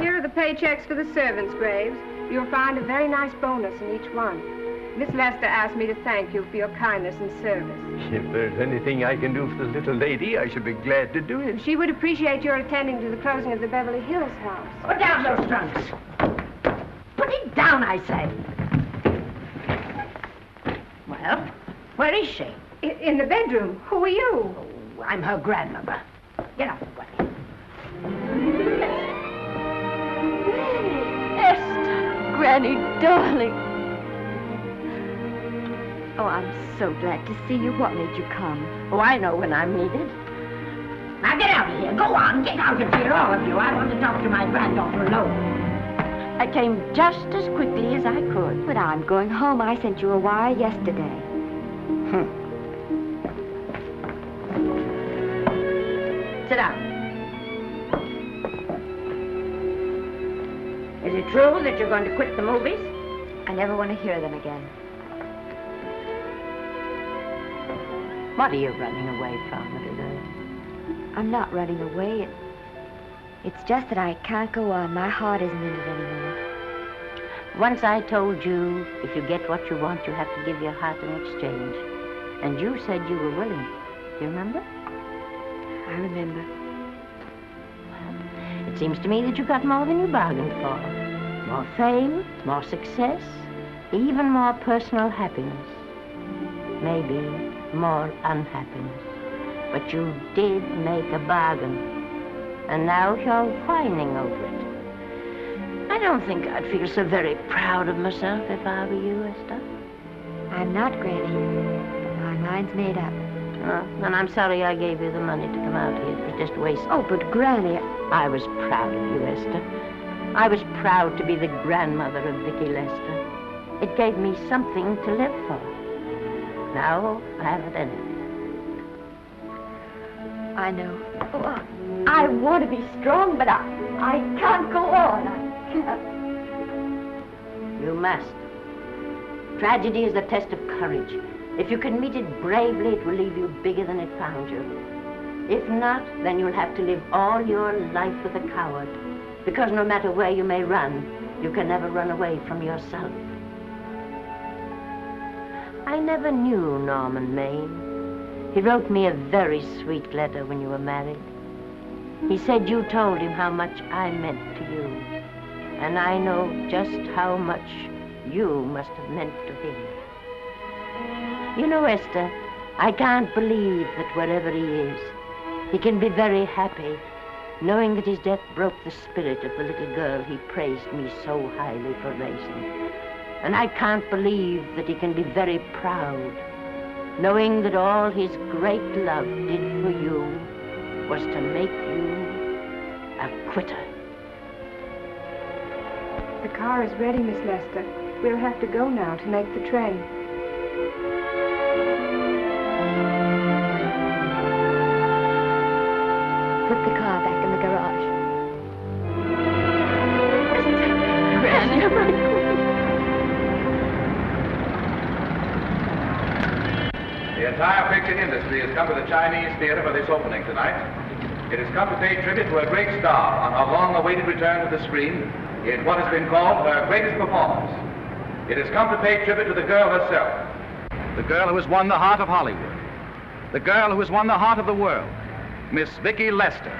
Here are the paychecks for the servants' graves. You'll find a very nice bonus in each one. Miss Lester asked me to thank you for your kindness and service. If there's anything I can do for the little lady, I should be glad to do it. She would appreciate your attending to the closing of the Beverly Hills house. Put down those trunks. Put it down, I say. Well, where is she? In the bedroom. Who are you? Oh, I'm her grandmother. Get off the way. Granny, darling. Oh, I'm so glad to see you. What made you come? Oh, I know when I'm needed. Now get out of here. Go on, get out of here, all of you. I want to talk to my granddaughter alone. I came just as quickly as I could. But I'm going home. I sent you a wire yesterday. Sit down. Is it true that you're going to quit the movies? I never want to hear them again. What are you running away from, little girl? I'm not running away. It's just that I can't go on. My heart isn't in it anymore. Once I told you, if you get what you want, you have to give your heart in exchange. And you said you were willing. Do you remember? I remember. It seems to me that you got more than you bargained for. More fame, more success, even more personal happiness. Maybe more unhappiness. But you did make a bargain. And now you're whining over it. I don't think I'd feel so very proud of myself if I were you, Esther. I'm not, Granny. My mind's made up. Oh, and I'm sorry I gave you the money to come out here. It was just waste. Oh, but Granny... I was proud of you, Esther. I was proud to be the grandmother of Vicky Lester. It gave me something to live for. Now I haven't anything. I know. Oh, I want to be strong, but I can't go on. I can't. You must. Tragedy is a test of courage. If you can meet it bravely, it will leave you bigger than it found you. If not, then you'll have to live all your life with a coward. Because no matter where you may run, you can never run away from yourself. I never knew Norman Maine. He wrote me a very sweet letter when you were married. He said you told him how much I meant to you. And I know just how much you must have meant to him. You know, Esther, I can't believe that wherever he is, he can be very happy, knowing that his death broke the spirit of the little girl he praised me so highly for raising. And I can't believe that he can be very proud, knowing that all his great love did for you was to make you a quitter. The car is ready, Miss Lester. We'll have to go now to make the train. Put the car back in the garage. The entire picture industry has come to the Chinese theater for this opening tonight. It has come to pay tribute to a great star on her long-awaited return to the screen in what has been called her greatest performance. It has come to pay tribute to the girl herself. The girl who has won the heart of Hollywood. The girl who has won the heart of the world. Miss Vicki Lester.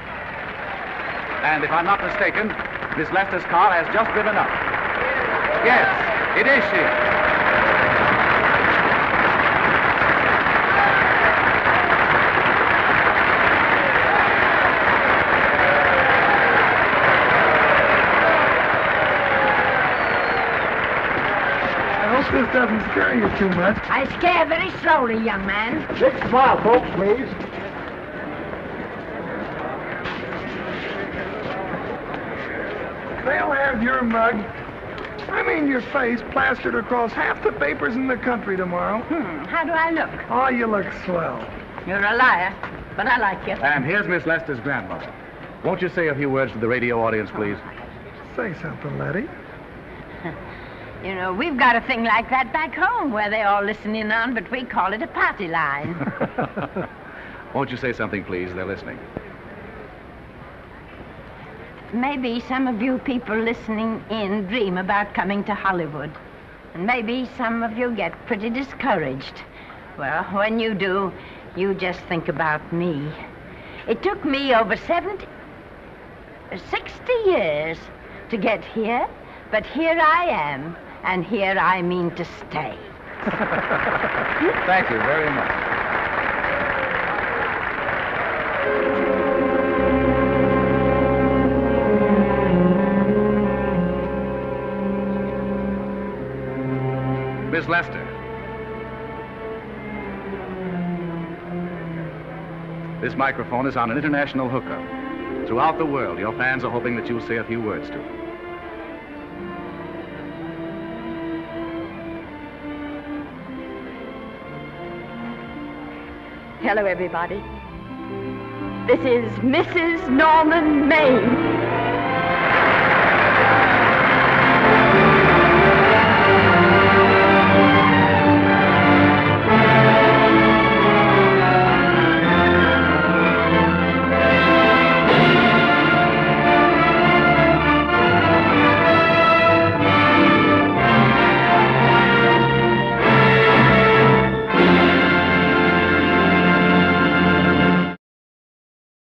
And if I'm not mistaken, Miss Lester's car has just driven up. Yes, it is she. This doesn't scare you too much. I scare very slowly, young man. Big smile, folks, please. They'll have your mug, I mean your face, plastered across half the papers in the country tomorrow. How do I look? Oh, you look swell. You're a liar, but I like you. And here's Miss Lester's grandmother. Won't you say a few words to the radio audience, please? Say something, Letty. You know, we've got a thing like that back home where they all listen in on, but we call it a party line. Won't you say something, please? They're listening. Maybe some of you people listening in dream about coming to Hollywood. And maybe some of you get pretty discouraged. Well, when you do, you just think about me. It took me over 60 years to get here, but here I am. And here I mean to stay. Thank you very much. Miss Lester. This microphone is on an international hookup. Throughout the world, your fans are hoping that you'll say a few words to them. Hello, everybody. This is Mrs. Norman Maine.